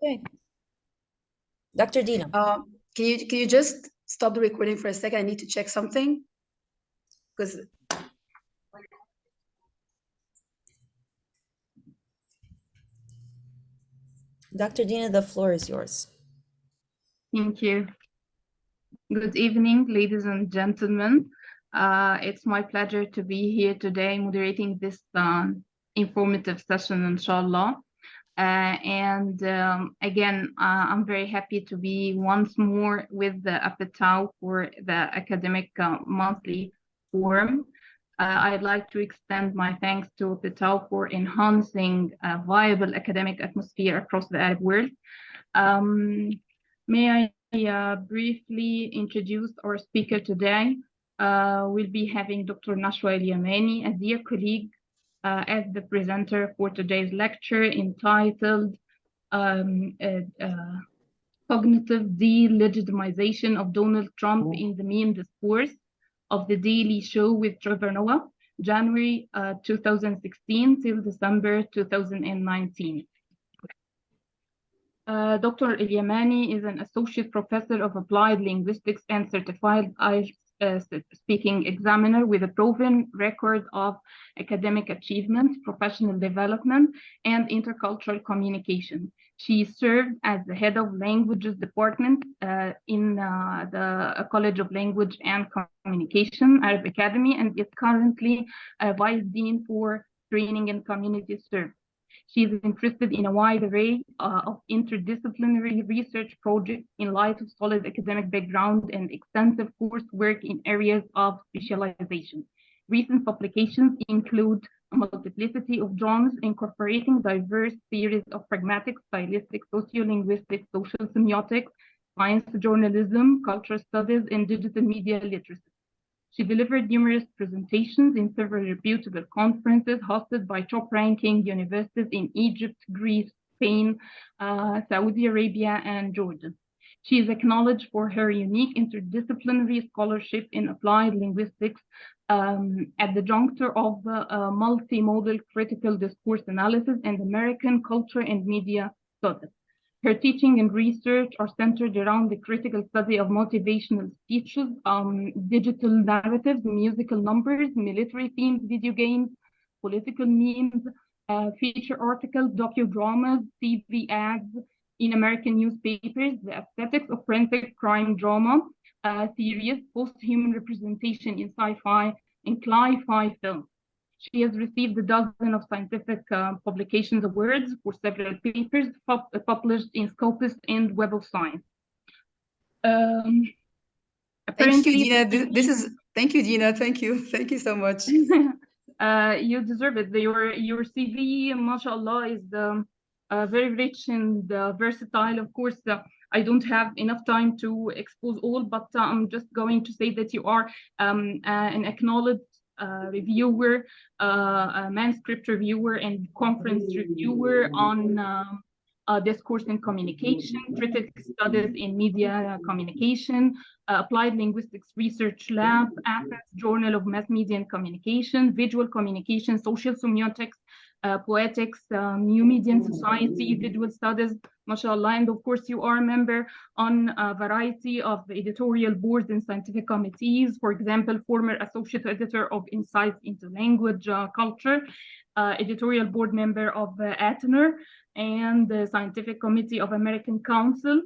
Okay. Dr. Deena. Can you just stop the recording for a second? I need to check something. Because Dr. Deena, the floor is yours. Thank you. Good evening, ladies and gentlemen. It's my pleasure to be here today moderating this informative session, inshallah. Again, I'm very happy to be once more with the Apatow for the academic monthly forum. I'd like to extend my thanks to Apatow for enhancing a viable academic atmosphere across the Arab world. May I briefly introduce our speaker today. We'll be having Dr. Nashwa Elyamany, a dear colleague, as the presenter for today's lecture entitled Cognitive De-Legitimation of Donald Trump in the Meme Discourse of the Daily Show with Trevor, January 2016 till December 2019. Dr. Elyamany is an associate professor of applied linguistics and certified speaking examiner with a proven record of academic achievement, professional development, and intercultural communication. She served as the head of languages department in the College of Language and Communication, Arab Academy, and is currently a vice dean for training and community service. She is interested in a wide array of interdisciplinary research projects in light of solid academic background and extensive coursework in areas of specialization. Recent publications include a multiplicity of genres incorporating diverse theories of pragmatic, stylistic, sociolinguistic, social semiotics, science journalism, cultural studies, and digital media literacy. She delivered numerous presentations in several reputable conferences hosted by top-ranking universities in Egypt, Greece, Spain, Saudi Arabia, and Jordan. She is acknowledged for her unique interdisciplinary scholarship in applied linguistics at the juncture of multimodal critical discourse analysis and American culture and media studies. Her teaching and research are centered around the critical study of motivational speeches, digital narratives, musical numbers, military-themed video games, political memes, feature articles, docudramas, TV ads in American newspapers, the aesthetics of forensic crime drama, series, post-human representation in sci-fi, and cli-fi films. She has received a dozen of scientific publications awards for several papers published in Scopus and Web of Science. Thank you, Deena. Thank you, Deena. Thank you so much. You deserve it. Your CV, mashallah, is very rich and versatile. Of course, I don't have enough time to expose all, but I'm just going to say that you are an acknowledged reviewer, a manuscript reviewer, and conference reviewer on discourse and communication, critical studies in media communication, applied linguistics research lab, Athens Journal of Mass Media and Communication, visual communication, social semiotics, poetics, new media and society, visual studies, mashallah. And of course, you are a member on a variety of editorial boards and scientific committees. For example, former associate editor of Insights into Language Culture, editorial board member of ATNER, and the scientific committee of American Council.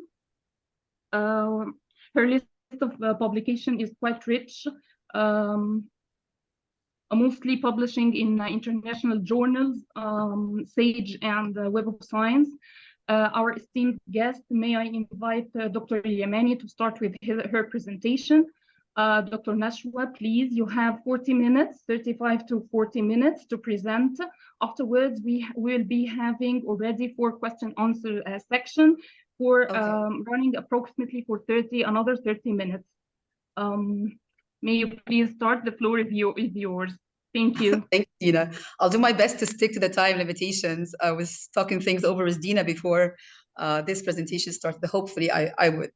Her list of publication is quite rich, mostly publishing in international journals, Sage and Web of Science. Our esteemed guest, may I invite Dr. Elyamany to start with her presentation. Dr. Nashwa, please, you have 40 minutes, 35 to 40 minutes to present. Afterwards, we will be having already for question-answer section for running approximately for another 30 minutes. May you please start? The floor is yours. Thank you. Thank you, Deena. I'll do my best to stick to the time limitations. I was talking things over with Deena before this presentation started. Hopefully, I would.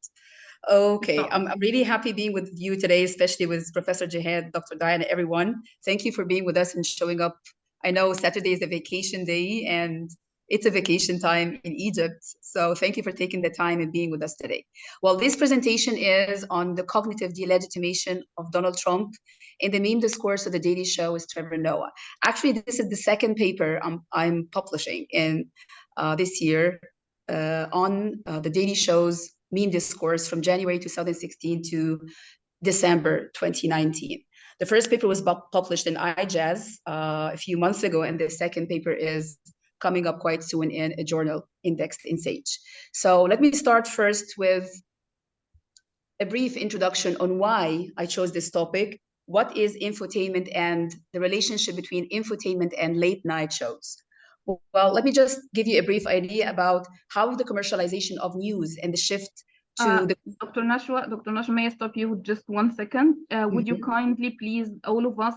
Okay, I'm really happy being with you today, especially with Professor Jihad, Dr. Diana, everyone. Thank you for being with us and showing up. I know Saturday is a vacation day, and It's a vacation time in Egypt. So thank you for taking the time and being with us today. Well, this presentation is on the cognitive de-legitimation of Donald Trump in the meme discourse of the Daily Show with Trevor Noah. Actually, this is the second paper I'm publishing in this year on the Daily Show's meme discourse from January 2016 to December 2019. The first paper was published in iJazz a few months ago, and the second paper is coming up quite soon in a journal indexed in Sage. So let me start first with a brief introduction on why I chose this topic. What is infotainment and the relationship between infotainment and late night shows? Well, let me just give you a brief idea about how the commercialization of news and the shift to the... Dr. Nashwa, may I stop you just 1 second? Would you kindly please, all of us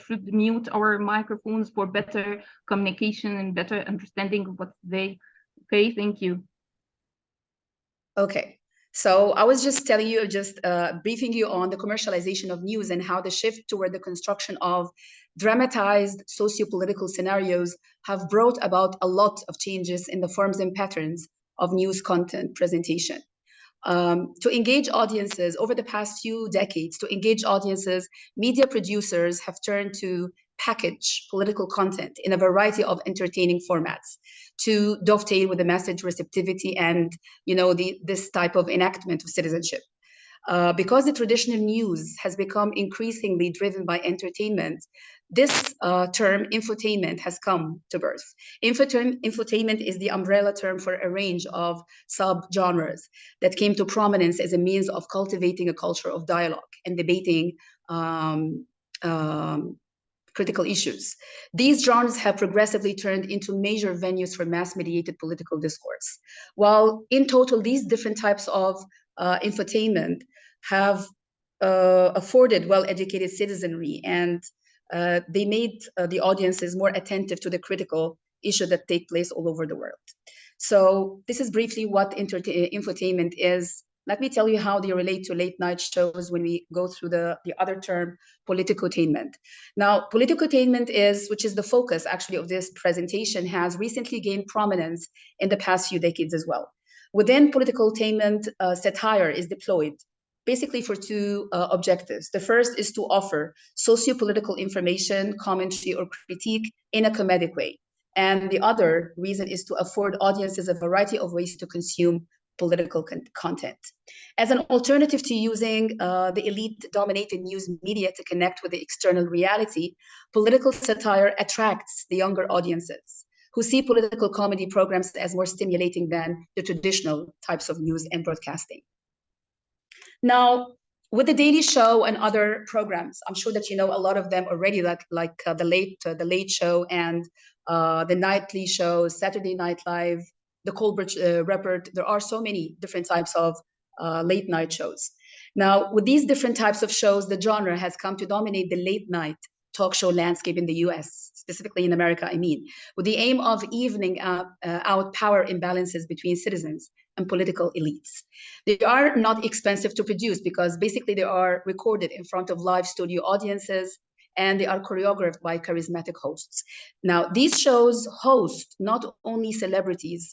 should mute our microphones for better communication and better understanding of what they... Okay, thank you. Okay, so I was just telling you, briefing you on the commercialization of news and how the shift toward the construction of dramatized socio-political scenarios have brought about a lot of changes in the forms and patterns of news content presentation. To engage audiences over the past few decades, media producers have turned to package political content in a variety of entertaining formats to dovetail with the message receptivity and, this type of enactment of citizenship. Because the traditional news has become increasingly driven by entertainment, this term infotainment has come to birth. Infotainment is the umbrella term for a range of subgenres that came to prominence as a means of cultivating a culture of dialogue and debating critical issues. These genres have progressively turned into major venues for mass-mediated political discourse. While in total, these different types of infotainment have afforded well-educated citizenry, and they made the audiences more attentive to the critical issue that take place all over the world. So this is briefly what infotainment is. Let me tell you how they relate to late night shows when we go through the other term, politicotainment. Now, politicotainment which is the focus actually of this presentation, has recently gained prominence in the past few decades as well. Within politicotainment, satire is deployed basically for two objectives. The first is to offer socio-political information, commentary, or critique in a comedic way. And the other reason is to afford audiences a variety of ways to consume political content. As an alternative to using the elite-dominated news media to connect with the external reality, political satire attracts the younger audiences who see political comedy programs as more stimulating than the traditional types of news and broadcasting. Now, with the Daily Show and other programs, I'm sure that you know a lot of them already, like the Late Show and the Nightly Show, Saturday Night Live, the Colbert Report. There are so many different types of late night shows. Now, with these different types of shows, the genre has come to dominate the late night talk show landscape in the US, specifically in America, with the aim of evening out power imbalances between citizens and political elites. They are not expensive to produce because basically they are recorded in front of live studio audiences, and they are choreographed by charismatic hosts. Now, these shows host not only celebrities,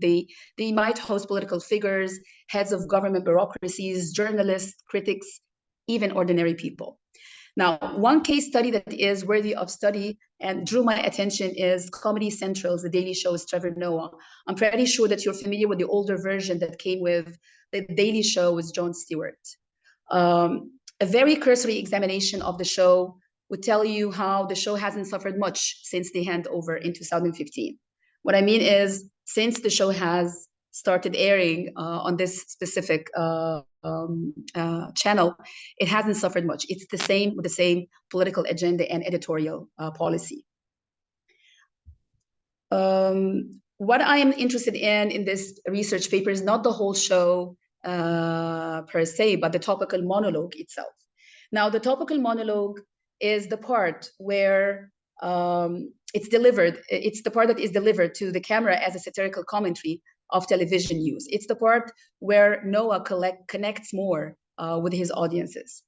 they might host political figures, heads of government bureaucracies, journalists, critics, even ordinary people. Now, one case study that is worthy of study and drew my attention is Comedy Central's The Daily Show with Trevor Noah. I'm pretty sure that you're familiar with the older version that came with The Daily Show with Jon Stewart. A very cursory examination of the show would tell you how the show hasn't suffered much since the handover in 2015. What I mean is, since the show has started airing on this specific channel, it hasn't suffered much. It's the same with the same political agenda and editorial policy. What I am interested in this research paper is not the whole show per se, but the topical monologue itself. Now, the topical monologue is the part where it's delivered. It's the part that is delivered to the camera as a satirical commentary of television news. It's the part where Noah connects more with his audiences.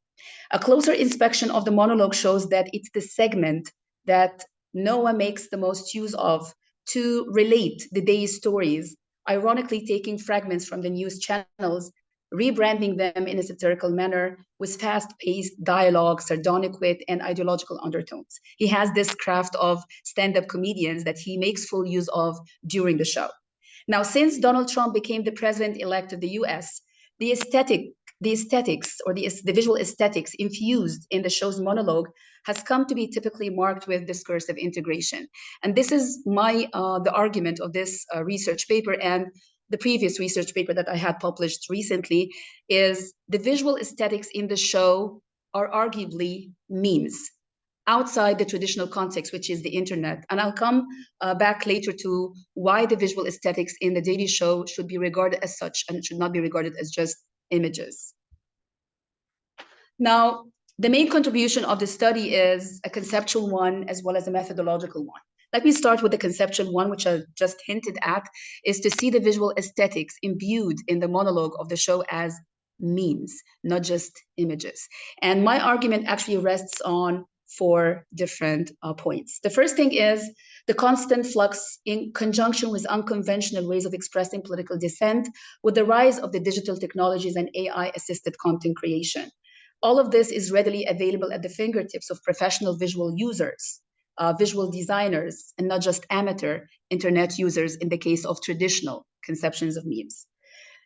A closer inspection of the monologue shows that it's the segment that Noah makes the most use of to relate the day's stories, ironically taking fragments from the news channels, rebranding them in a satirical manner with fast-paced dialogue, sardonic wit, and ideological undertones. He has this craft of stand-up comedians that he makes full use of during the show. Now, since Donald Trump became the president-elect of the US, the aesthetics or the visual aesthetics infused in the show's monologue has come to be typically marked with discursive integration. And this is the argument of this research paper and the previous research paper that I had published recently is the visual aesthetics in the show are arguably memes outside the traditional context, which is the internet. And I'll come back later to why the visual aesthetics in the daily show should be regarded as such and should not be regarded as just images. Now, the main contribution of the study is a conceptual one as well as a methodological one. Let me start with the conceptual one, which I just hinted at, is to see the visual aesthetics imbued in the monologue of the show as memes, not just images. And my argument actually rests on 4 different points. The first thing is the constant flux in conjunction with unconventional ways of expressing political dissent with the rise of the digital technologies and AI-assisted content creation. All of this is readily available at the fingertips of professional visual users, visual designers, and not just amateur internet users in the case of traditional conceptions of memes.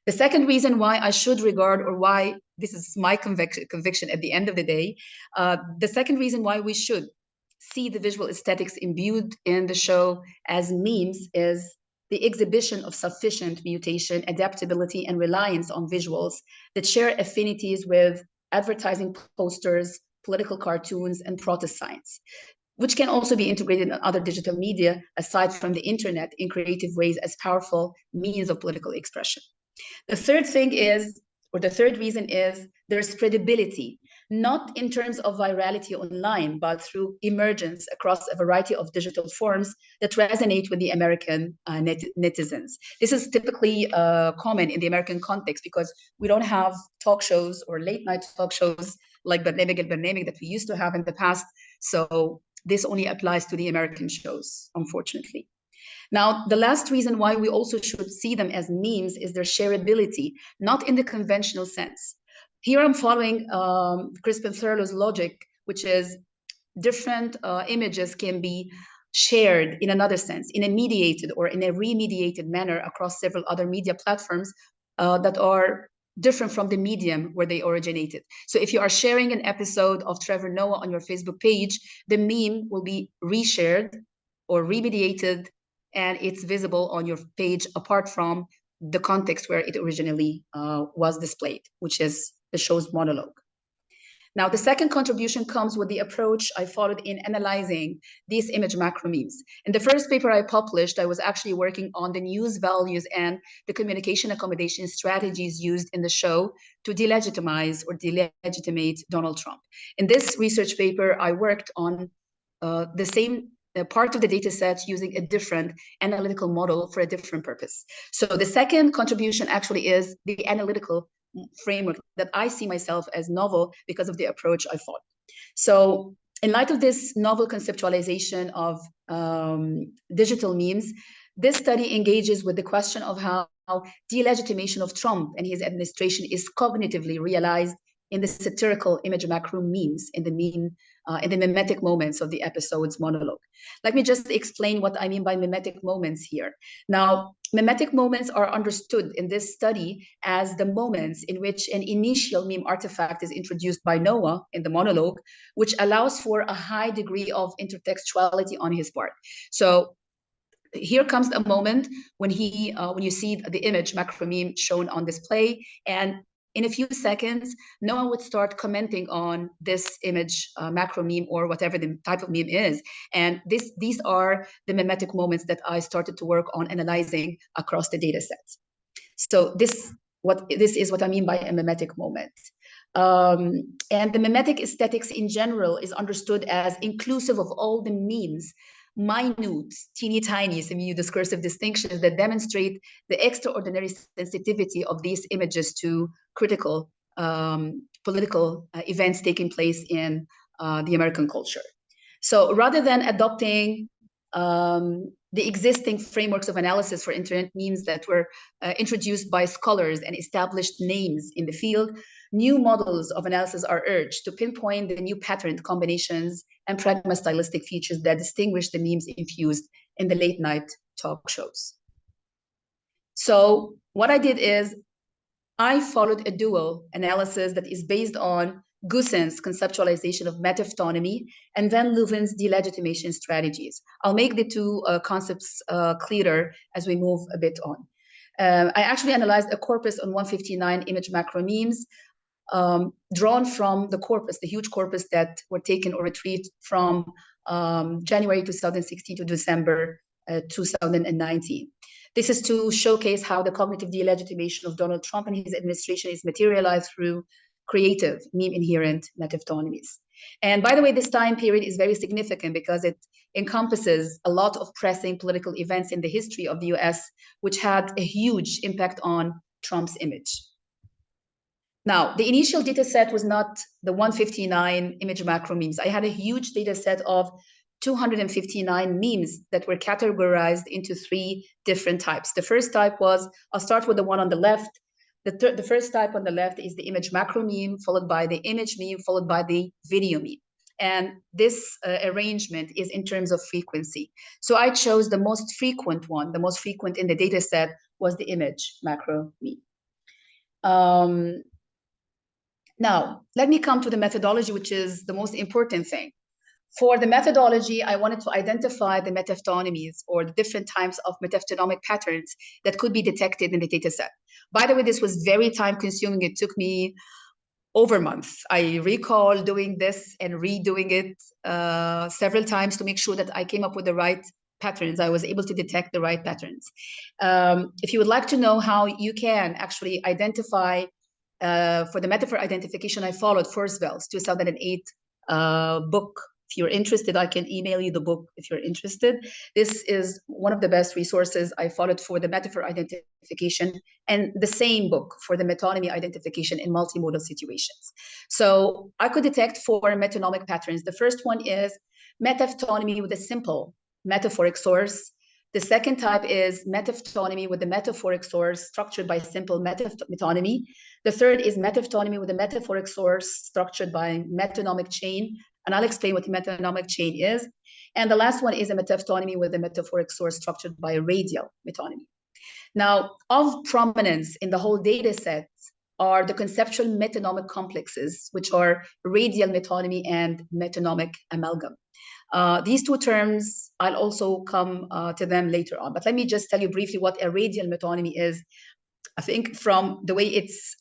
The second reason why I should regard, or why this is my conviction at the end of the day, the second reason why we should see the visual aesthetics imbued in the show as memes is the exhibition of sufficient mutation, adaptability, and reliance on visuals that share affinities with advertising posters, political cartoons, and protest signs, which can also be integrated in other digital media aside from the internet in creative ways as powerful means of political expression. The third thing is, or the third reason is, there's spreadability, not in terms of virality online, but through emergence across a variety of digital forms that resonate with the American netizens. This is typically common in the American context because we don't have talk shows or late night talk shows like Barnamij al-Barnamij that we used to have in the past. So this only applies to the American shows, unfortunately. Now, the last reason why we also should see them as memes is their shareability, not in the conventional sense. Here I'm following Crispin Thurlow's logic, which is different images can be shared in another sense, in a mediated or in a remediated manner across several other media platforms that are different from the medium where they originated. So if you are sharing an episode of Trevor Noah on your Facebook page, the meme will be reshared or remediated, and it's visible on your page apart from the context where it originally was displayed, which is the show's monologue. Now, the second contribution comes with the approach I followed in analyzing these image macro memes. In the first paper I published, I was actually working on the news values and the communication accommodation strategies used in the show to delegitimize or delegitimate Donald Trump. In this research paper, I worked on the same part of the data set using a different analytical model for a different purpose. So the second contribution actually is the analytical framework that I see myself as novel because of the approach I followed. So in light of this novel conceptualization of digital memes, this study engages with the question of how delegitimation of Trump and his administration is cognitively realized in the satirical image macro memes in the mimetic moments of the episode's monologue. Let me just explain what I mean by mimetic moments here. Now, mimetic moments are understood in this study as the moments in which an initial meme artifact is introduced by Noah in the monologue, which allows for a high degree of intertextuality on his part. So here comes a moment when you see the image macro meme shown on display, and in a few seconds, Noah would start commenting on this image macro meme or whatever the type of meme is. And these are the mimetic moments that I started to work on analyzing across the data sets. So this is what I mean by a mimetic moment. And the mimetic aesthetics in general is understood as inclusive of all the memes, minute, teeny tiny semi-discursive distinctions that demonstrate the extraordinary sensitivity of these images to critical political events taking place in the American culture. So rather than adopting the existing frameworks of analysis for internet memes that were introduced by scholars and established names in the field, new models of analysis are urged to pinpoint the new pattern combinations and pragma stylistic features that distinguish the memes infused in the late night talk shows. So what I did is I followed a dual analysis that is based on Gussen's conceptualization of metaphtonomy and then Leuven's delegitimation strategies. I'll make the two concepts clearer as we move a bit on. I actually analyzed a corpus on 159 image macro memes drawn from the corpus, the huge corpus that were taken or retrieved from January 2016 to December 2019. This is to showcase how the cognitive delegitimation of Donald Trump and his administration is materialized through creative meme-inherent metaphtonomies. And by the way, this time period is very significant because it encompasses a lot of pressing political events in the history of the US, which had a huge impact on Trump's image. Now, the initial data set was not the 159 image macro memes. I had a huge data set of 259 memes that were categorized into 3 different types. The first type was, I'll start with the one on the left. The first type on the left is the image macro meme, followed by the image meme, followed by the video meme. And this arrangement is in terms of frequency. So I chose the most frequent one. The most frequent in the data set was the image macro meme. Now, let me come to the methodology, which is the most important thing. For the methodology, I wanted to identify the metaphtonomies or the different types of metaphtonomic patterns that could be detected in the data set. By the way, this was very time consuming. It took me over a month. I recall doing this and redoing it several times to make sure that I came up with the right patterns. I was able to detect the right patterns. If you would like to know how you can actually identify for the metaphor identification, I followed Forsvell's 2008 book. If you're interested, I can email you the book if you're interested. This is one of the best resources I followed for the metaphor identification, and the same book for the metonymy identification in multimodal situations. So I could detect 4 metonymic patterns. The first one is metaphtonomy with a simple metaphoric source. The second type is metaphtonomy with a metaphoric source structured by simple metonymy. The third is metaphtonomy with a metaphoric source structured by metonymic chain. And I'll explain what the metonymic chain is. And the last one is a metaphtonomy with a metaphoric source structured by radial metonymy. Now, of prominence in the whole data set are the conceptual metonymic complexes, which are radial metonymy and metonymic amalgam. These 2 terms, I'll also come to them later on. But let me just tell you briefly what a radial metonymy is. I think from the way it's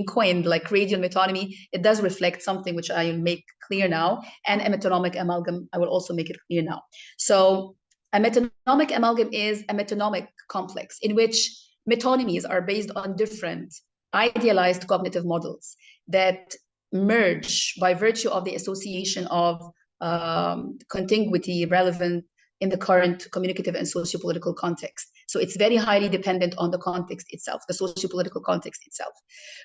coined, like radial metonymy, it does reflect something which I'll make clear now. And a metonymic amalgam, I will also make it clear now. So a metonymic amalgam is a metonymic complex in which metonymies are based on different idealized cognitive models that merge by virtue of the association of contiguity relevant in the current communicative and socio-political context. So it's very highly dependent on the context itself, the socio-political context itself.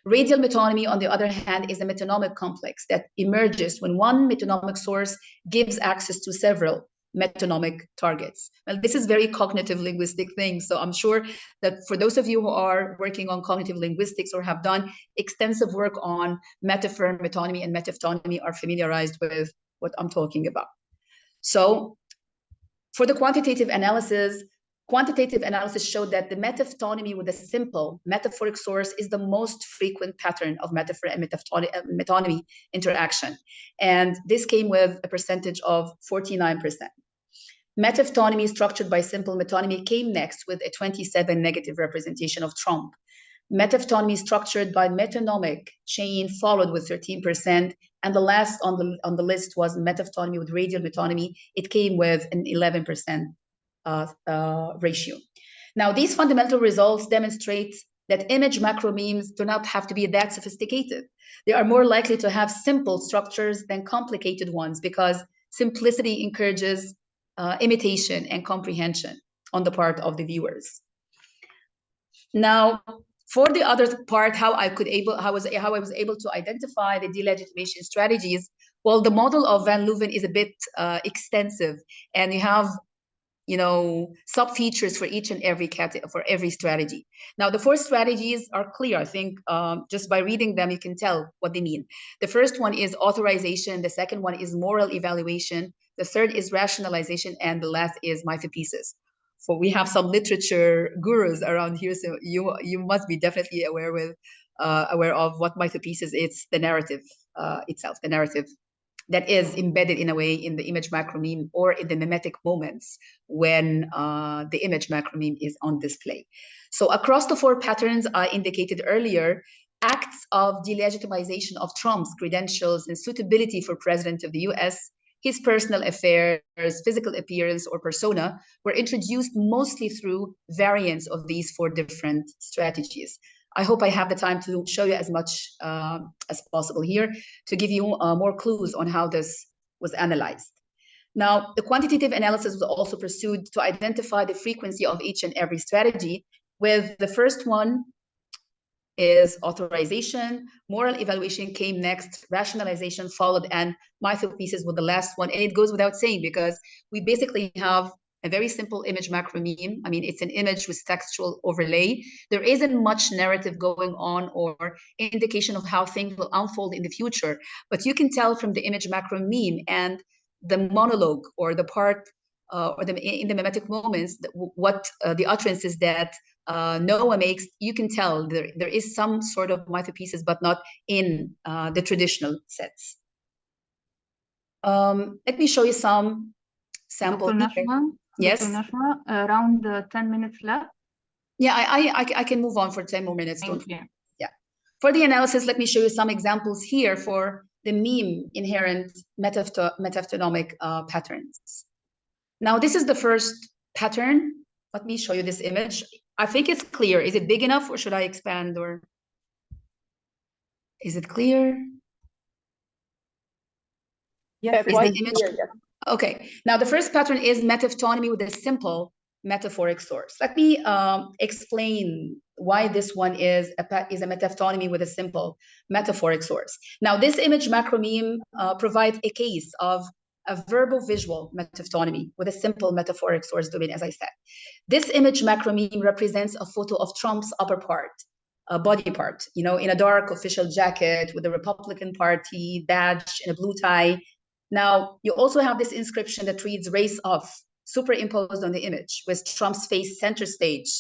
Radial metonymy, on the other hand, is a metonymic complex that emerges when one metonymic source gives access to several metonymic targets. Well, this is very cognitive linguistic thing. So I'm sure that for those of you who are working on cognitive linguistics or have done extensive work on metaphor, metonymy, and metaphtonomy are familiarized with what I'm talking about. So for the quantitative analysis showed that the metaphtonomy with a simple metaphoric source is the most frequent pattern of metaphor and metonymy interaction. And this came with a percentage of 49%. Metaphtonomy structured by simple metonymy came next with a 27 negative representation of Trump. Metaphtonomy structured by metonymic chain followed with 13%. And the last on the list was metaphtonomy with radial metonymy. It came with an 11% ratio. Now, these fundamental results demonstrate that image macro memes do not have to be that sophisticated. They are more likely to have simple structures than complicated ones because simplicity encourages imitation and comprehension on the part of the viewers. Now, for the other part, how I was able to identify the delegitimation strategies Well, the model of Van Leuven is a bit extensive, and you have sub-features for each and every for every strategy. Now, the 4 strategies are clear. I think just by reading them, you can tell what they mean. The first one is authorization. The second one is moral evaluation. The third is rationalization. And the last is mythothesis. So we have some literature gurus around here. So you must be definitely aware of what mythothesis is. It's the narrative itself, the narrative that is embedded in a way in the image macromeme or in the mimetic moments when the image macromeme is on display. So across the 4 patterns I indicated earlier, acts of delegitimization of Trump's credentials and suitability for president of the US, his personal affairs, physical appearance, or persona were introduced mostly through variants of these 4 different strategies. I hope I have the time to show you as much as possible here to give you more clues on how this was analyzed. Now, the quantitative analysis was also pursued to identify the frequency of each and every strategy, with the first one is authorization, moral evaluation came next, rationalization followed, and mythothesis was the last one. And it goes without saying because we basically have a very simple image macromeme. I mean, it's an image with textual overlay. There isn't much narrative going on or indication of how things will unfold in the future, but you can tell from the image macromeme and the monologue or the part in the mimetic moments what the utterances that Noah makes, you can tell there is some sort of mythothesis, but not in the traditional sets. Let me show you some samples. Dr. Nashwa, Yes. Dr. Nashwa, around 10 minutes left. Yeah, I can move on for 10 more minutes. Thank you. Yeah. For the analysis, let me show you some examples here for the meme inherent metaphonomic patterns. Now, this is the first pattern. Let me show you this image. I think it's clear. Is it big enough or should I expand, or is it clear? Yes, Is the image clear? Okay. Now, the first pattern is metaphotony with a simple metaphoric source. Let me explain why this one is a metaphotony with a simple metaphoric source. Now, this image macromeme provides a case of a verbal visual metaphotony with a simple metaphoric source domain, as I said. This image macromeme represents a photo of Trump's upper part, body part, in a dark official jacket with the Republican Party badge and a blue tie. Now, you also have this inscription that reads "race off," superimposed on the image with Trump's face center stage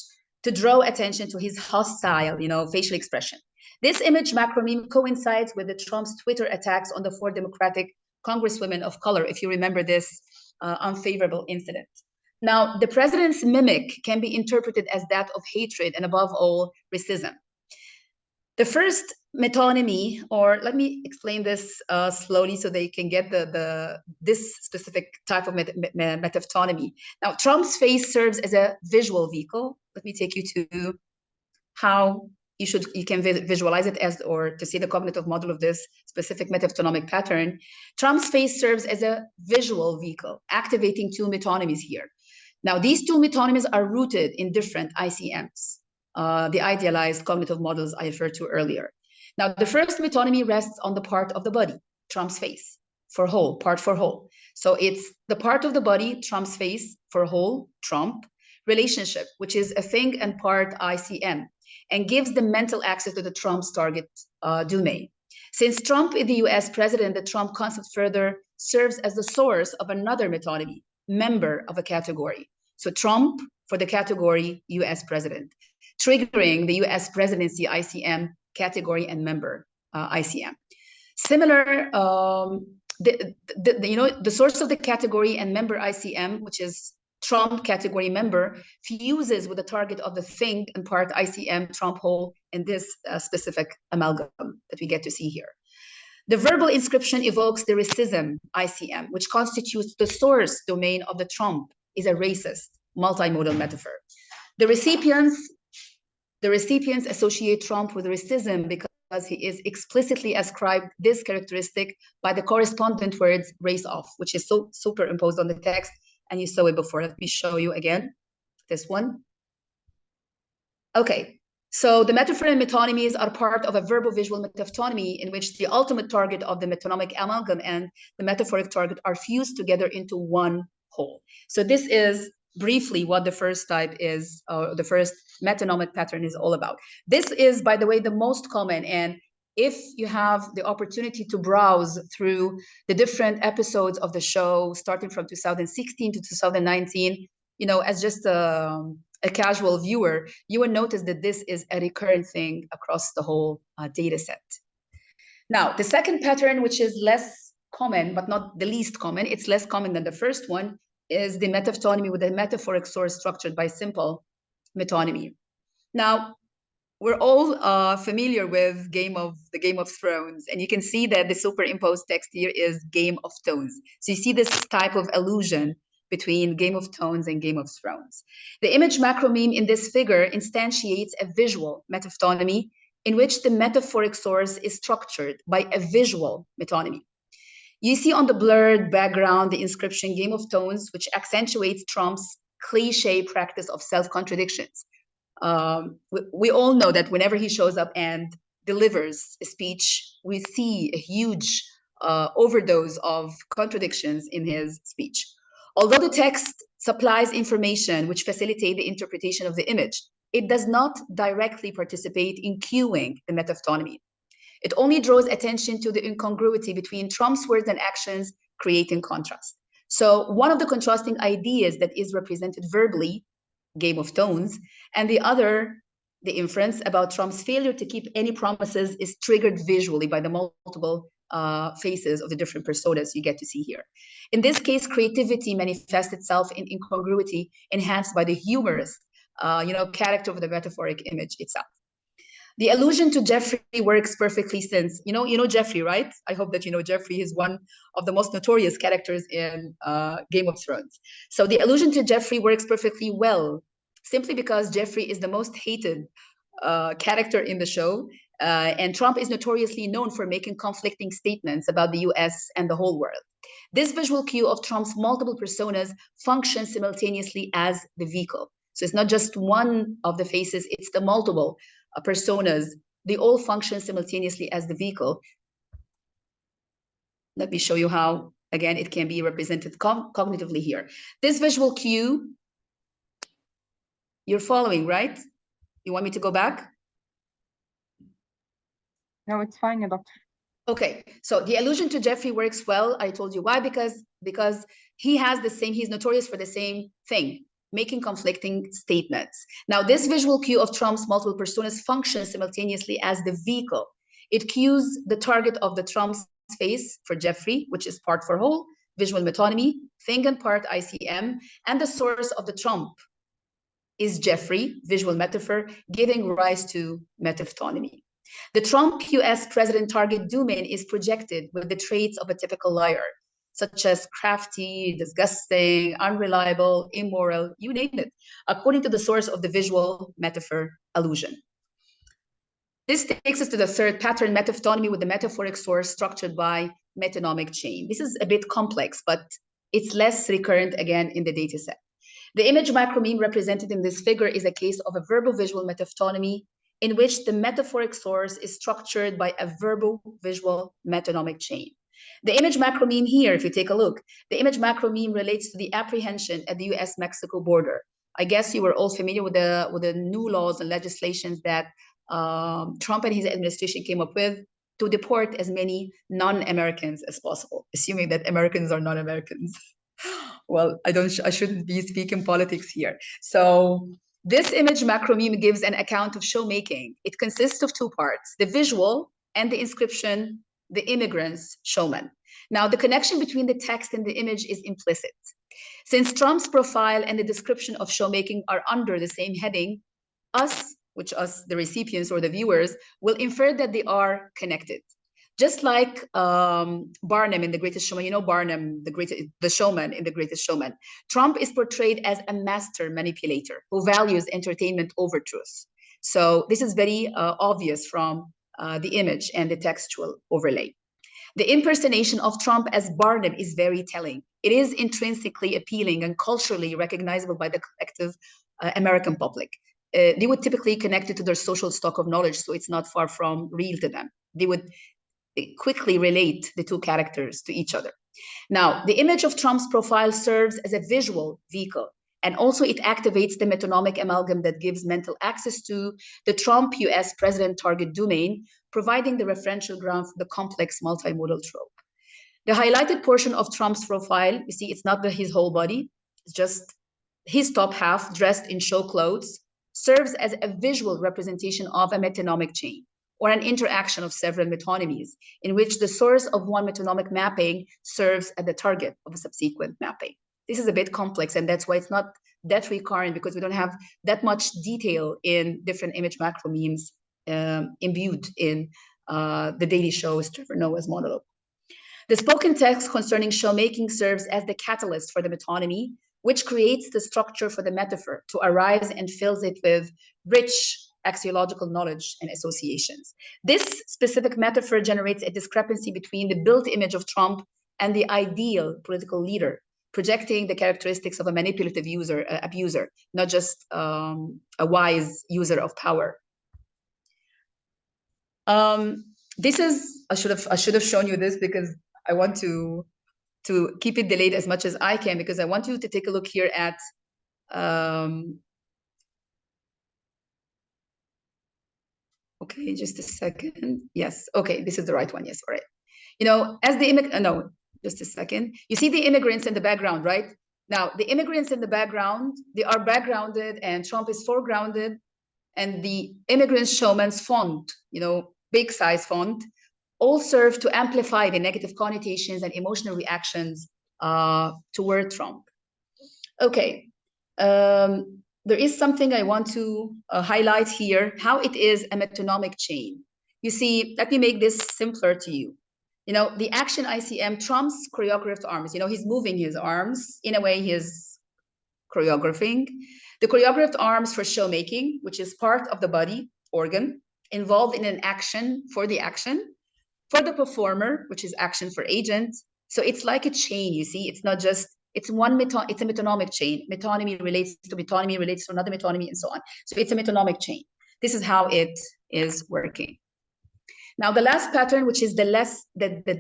to draw attention to his hostile, facial expression. This image macromeme coincides with the Trump's Twitter attacks on the 4 Democratic Congresswomen of color, if you remember this unfavorable incident. Now, the president's mimic can be interpreted as that of hatred and above all, racism. The first metonymy, or let me explain this slowly so they can get this specific type of metaphotony. Now, Trump's face serves as a visual vehicle. Let me take you to how you can visualize it as, or to see the cognitive model of this specific metaphotonic pattern. Trump's face serves as a visual vehicle, activating 2 metonymies here. Now, these 2 metonymies are rooted in different ICMs, the idealized cognitive models I referred to earlier. Now, the first metonymy rests on the part of the body, Trump's face, for whole, part for whole. So it's the part of the body, Trump's face, for whole, Trump, relationship, which is a thing and part ICM, and gives the mental access to the Trump's target domain. Since Trump is the US president, the Trump concept further serves as the source of another metonymy, member of a category. So Trump for the category US president, triggering the US presidency ICM category and member ICM. Similar, the source of the category and member ICM, which is Trump category member, fuses with the target of the thing and part ICM Trump whole in this specific amalgam that we get to see here. The verbal inscription evokes the racism ICM, which constitutes the source domain of the Trump, is a racist multimodal metaphor. The recipients associate Trump with racism because he is explicitly ascribed this characteristic by the correspondent words race off, which is so superimposed on the text, and you saw it before. Let me show you again, this one. Okay, So the metaphor and metonymies are part of a verbo-visual metaphtonymy in which the ultimate target of the metonymic amalgam and the metaphoric target are fused together into one whole. So this is briefly what the first type is, the first metonymic pattern is all about. This is, by the way, the most common. And if you have the opportunity to browse through the different episodes of the show, starting from 2016 to 2019, as just a casual viewer, you will notice that this is a recurrent thing across the whole data set. Now, the second pattern, which is less common, but not the least common, it's less common than the first one, is the metaphtonymy with a metaphoric source structured by simple metonymy. Now, we're all familiar with the Game of Thrones, and you can see that the superimposed text here is Game of Tones. So you see this type of allusion between Game of Thrones and Game of Thrones. The image macromeme in this figure instantiates a visual metaphtonymy in which the metaphoric source is structured by a visual metonymy. You see on the blurred background the inscription Game of Tones, which accentuates Trump's cliche practice of self-contradictions. We all know that whenever he shows up and delivers a speech, we see a huge overdose of contradictions in his speech. Although the text supplies information which facilitate the interpretation of the image, it does not directly participate in cueing the metaphtonymy. It only draws attention to the incongruity between Trump's words and actions, creating contrast. So one of the contrasting ideas that is represented verbally, Game of Tones, and the other, the inference about Trump's failure to keep any promises, is triggered visually by the multiple faces of the different personas you get to see here. In this case, creativity manifests itself in incongruity enhanced by the humorous character of the metaphoric image itself. The allusion to Jeffrey works perfectly since, you know Jeffrey, right? I hope that you know Jeffrey is one of the most notorious characters in Game of Thrones. So the allusion to Jeffrey works perfectly well, simply because Jeffrey is the most hated character in the show. And Trump is notoriously known for making conflicting statements about the US and the whole world. This visual cue of Trump's multiple personas functions simultaneously as the vehicle. So it's not just one of the faces, it's the multiple personas. They all function simultaneously as the vehicle. Let me show you how, again, it can be represented cognitively here. This visual cue, you're following, right? You want me to go back? No, it's fine, doctor. Okay, so the allusion to Jeffrey works well. I told you why, because he has the same, he's notorious for the same thing, making conflicting statements. Now, this visual cue of Trump's multiple personas functions simultaneously as the vehicle. It cues the target of the Trump's face for Jeffrey, which is part for whole, visual metonymy, thing and part ICM, and the source of the Trump is Jeffrey, visual metaphor, giving rise to metaphtonymy. The Trump US president target domain is projected with the traits of a typical liar, such as crafty, disgusting, unreliable, immoral, you name it, according to the source of the visual metaphor allusion. This takes us to the third pattern, metaphtonymy with the metaphoric source structured by metonymic chain. This is a bit complex, but it's less recurrent again in the data set. The image macromeme represented in this figure is a case of a verbo-visual metaphtonymy in which the metaphoric source is structured by a verbo-visual metonymic chain. The image macromeme here, if you take a look, the image macromeme relates to the apprehension at the US-Mexico border. I guess you were all familiar with the new laws and legislations that Trump and his administration came up with to deport as many non-Americans as possible, assuming that Americans are non-Americans. Well, I shouldn't be speaking politics here. So this image macromeme gives an account of showmaking. It consists of two parts, the visual and the inscription, the immigrant's showman. Now, the connection between the text and the image is implicit. Since Trump's profile and the description of showmaking are under the same heading, us, the recipients or the viewers, will infer that they are connected. Just like Barnum in The Greatest Showman, you know Barnum, the showman in The Greatest Showman. Trump is portrayed as a master manipulator who values entertainment over truth. So this is very obvious from the image and the textual overlay. The impersonation of Trump as Barnum is very telling. It is intrinsically appealing and culturally recognizable by the collective American public. they would typically connect it to their social stock of knowledge, so it's not far from real to them. They would quickly relate the two characters to each other. Now, the image of Trump's profile serves as a visual vehicle, and also it activates the metonymic amalgam that gives mental access to the Trump US president target domain, providing the referential ground for the complex multimodal trope. The highlighted portion of Trump's profile, you see, it's not his whole body, it's just his top half dressed in show clothes, serves as a visual representation of a metonymic chain, or an interaction of several metonymies, in which the source of one metonymic mapping serves as the target of a subsequent mapping. This is a bit complex, and that's why it's not that recurrent, because we don't have that much detail in different image macro memes imbued in the Daily Show's Trevor Noah's monologue. The spoken text concerning showmaking serves as the catalyst for the metonymy, which creates the structure for the metaphor to arise and fills it with rich axiological knowledge and associations. This specific metaphor generates a discrepancy between the built image of Trump and the ideal political leader, projecting the characteristics of a manipulative abuser, not just a wise user of power. This is, I should have shown you this, because I want to keep it delayed as much as I can, because I want you to take a look here at okay, just a second. Yes, okay, this is the right one. Yes, all right. You know, as the no, just a second. You see the immigrants in the background, right? Now, the immigrants in the background, they are backgrounded and Trump is foregrounded, and the immigrant showman's font, you know, big size font, all serve to amplify the negative connotations and emotional reactions toward Trump. Okay, there is something I want to highlight here, how it is a metonymic chain. You see, let me make this simpler to you. You know, the action ICM, Trump's choreographed arms, you know, he's moving his arms, in a way he is choreographing. The choreographed arms for showmaking, which is part of the body organ, involved in an action for the action, for the performer, which is action for agent. So it's like a chain, you see, it's not just, it's a metonymic chain. Metonymy relates to another metonymy and so on. So it's a metonymic chain. This is how it is working. Now, the last pattern, which is the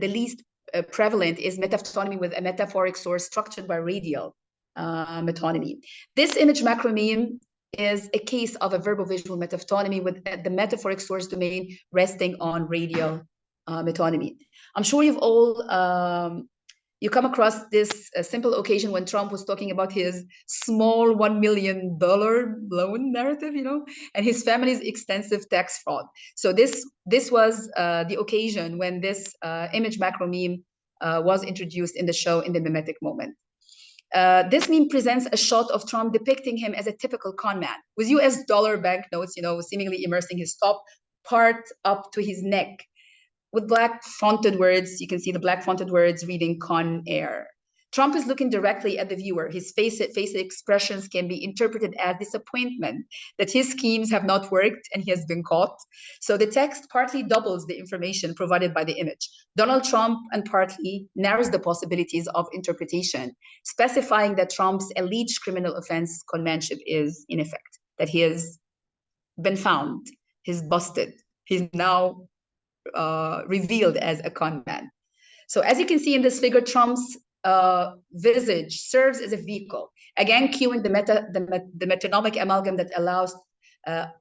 least prevalent, is metaphotonymy with a metaphoric source structured by radial metonymy. This image macro meme is a case of a verbal-visual metaphotonymy with the metaphoric source domain resting on radial metonymy. I'm sure you've all you come across this simple occasion when Trump was talking about his small $1 million loan narrative, you know, and his family's extensive tax fraud. So this was the occasion when this image macro meme was introduced in the show in the mimetic moment. This meme presents a shot of Trump depicting him as a typical con man with US dollar banknotes, you know, seemingly immersing his top part up to his neck, with black fonted words. You can see the black fonted words reading Con Air. Trump is looking directly at the viewer. His face expressions can be interpreted as disappointment that his schemes have not worked and he has been caught. So the text partly doubles the information provided by the image. Donald Trump, and partly narrows the possibilities of interpretation, specifying that Trump's alleged criminal offense, conmanship, is in effect, that he has been found, he's busted, he's now revealed as a con man. So as you can see in this figure, Trump's visage serves as a vehicle, again cueing the metonymic amalgam that allows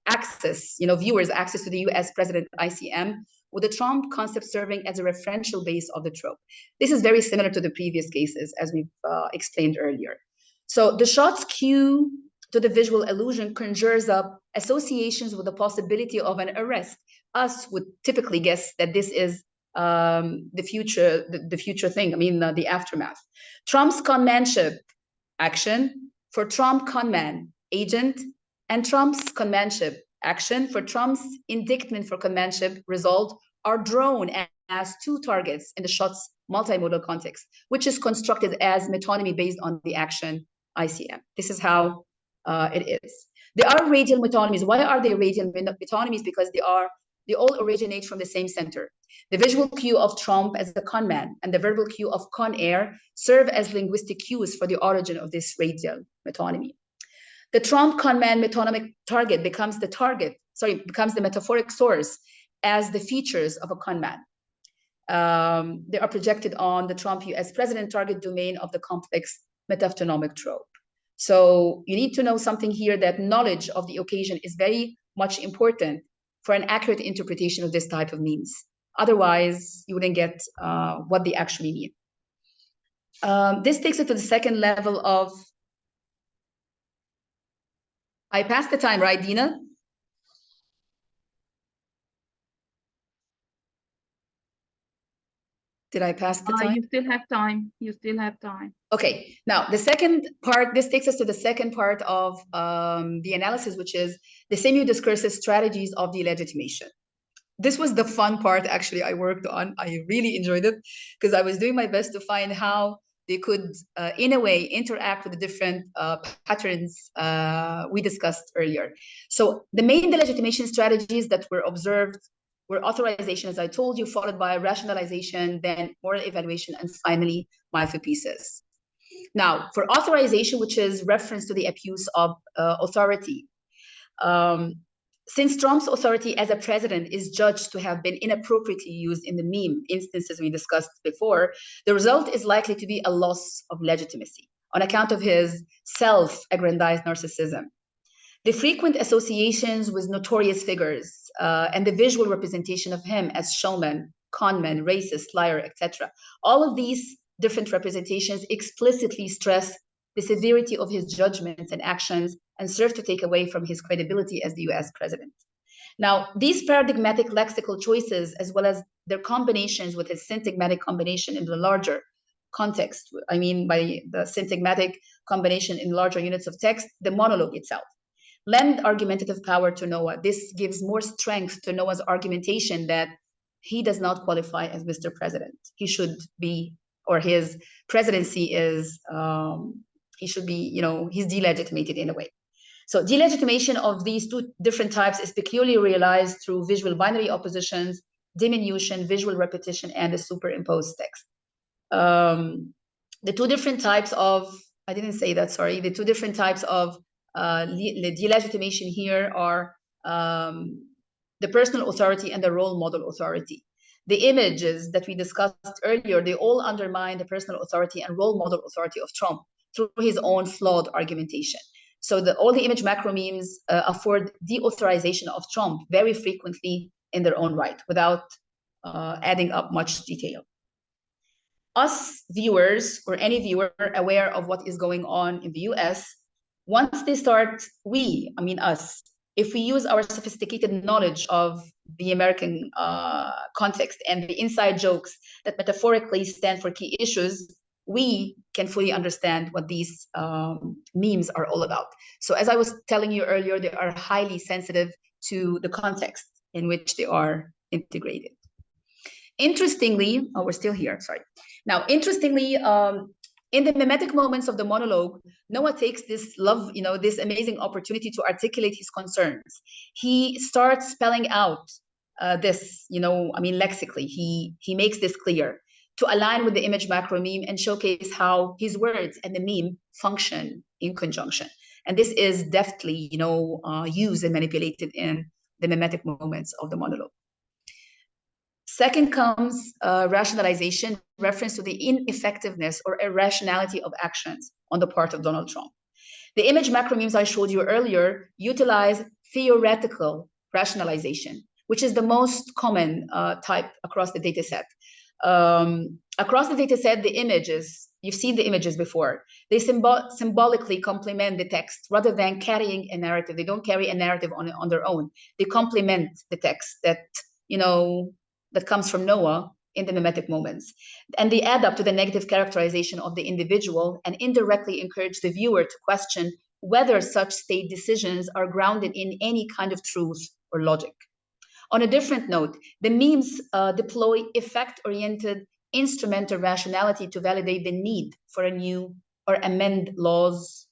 access, you know, viewers access to the US president ICM, with the Trump concept serving as a referential base of the trope. This is very similar to the previous cases, as we've explained earlier. So the shot's cue to the visual illusion conjures up associations with the possibility of an arrest. Us would typically guess that this is the future thing. I mean, the aftermath. Trump's conmanship action for Trump conman agent, and Trump's conmanship action for Trump's indictment for conmanship result are drawn as two targets in the shot's multimodal context, which is constructed as metonymy based on the action ICM. This is how it is. There are radial metonymies. Why are they radial metonymies? Because they all originate from the same center. The visual cue of Trump as the con man and the verbal cue of Con Air serve as linguistic cues for the origin of this radial metonymy. The Trump conman metonymic target becomes the metaphoric source as the features of a conman. They are projected on the Trump US president target domain of the complex metaphonic trope. So you need to know something here, that knowledge of the occasion is very much important for an accurate interpretation of this type of memes. Otherwise, you wouldn't get what they actually mean. This takes it to the second level of, I passed the time, right, Deena? Did I pass the time? You still have time. You still have time. Okay, now the second part, this takes us to the second part of the analysis, which is the semi-discursive strategies of de-legitimation. This was the fun part, actually, I worked on. I really enjoyed it because I was doing my best to find how they could, in a way, interact with the different patterns we discussed earlier. So the main delegitimation strategies that were observed were authorization, as I told you, followed by rationalization, then moral evaluation, and finally, mythopoesis. Now, for authorization, which is reference to the abuse of authority, since Trump's authority as a president is judged to have been inappropriately used in the meme instances we discussed before, the result is likely to be a loss of legitimacy on account of his self-aggrandized narcissism. The frequent associations with notorious figures and the visual representation of him as showman, conman, racist, liar, etc. All of these different representations explicitly stress the severity of his judgments and actions and serve to take away from his credibility as the US president. Now, these paradigmatic lexical choices, as well as their combinations with his syntagmatic combination in the larger context, I mean by the syntagmatic combination in larger units of text, the monologue itself, lend argumentative power to Noah. This gives more strength to Noah's argumentation that he does not qualify as Mr. President. He should be, or his presidency is, he should be, he's delegitimated in a way. So delegitimation of these two different types is peculiarly realized through visual binary oppositions, diminution, visual repetition, and the superimposed text. The two different types of, I didn't say that, sorry. The two different types of delegitimation here are the personal authority and the role model authority. The images that we discussed earlier, they all undermine the personal authority and role model authority of Trump through his own flawed argumentation. So all the image macro memes afford de-authorization of Trump very frequently in their own right without adding up much detail. Us viewers, or any viewer aware of what is going on in the US, once they start, us, if we use our sophisticated knowledge of the American context and the inside jokes that metaphorically stand for key issues, we can fully understand what these memes are all about. So as I was telling you earlier, they are highly sensitive to the context in which they are integrated. Interestingly, we're still here, sorry. Now, interestingly, in the mimetic moments of the monologue, Noah takes this this amazing opportunity to articulate his concerns. He starts spelling out lexically. He makes this clear to align with the image macro meme and showcase how his words and the meme function in conjunction. And this is deftly, used and manipulated in the mimetic moments of the monologue. Second comes rationalization, reference to the ineffectiveness or irrationality of actions on the part of Donald Trump. The image macro memes I showed you earlier utilize theoretical rationalization, which is the most common type across the data set. Across the data set, the images, you've seen the images before, they symbolically complement the text rather than carrying a narrative. They don't carry a narrative on their own. They complement the text that, that comes from Noah in the mimetic moments. And they add up to the negative characterization of the individual and indirectly encourage the viewer to question whether such state decisions are grounded in any kind of truth or logic. On a different note, the memes deploy effect-oriented instrumental rationality to validate the need for a new or amended laws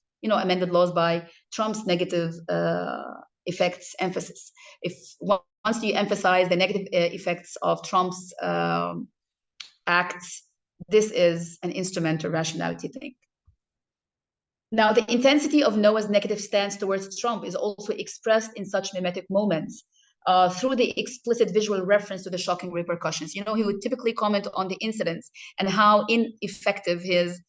by Trump's negative effects emphasis. Once you emphasize the negative effects of Trump's acts, this is an instrumental rationality thing. Now, the intensity of Noah's negative stance towards Trump is also expressed in such mimetic moments through the explicit visual reference to the shocking repercussions. You know, he would typically comment on the incidents and how ineffective his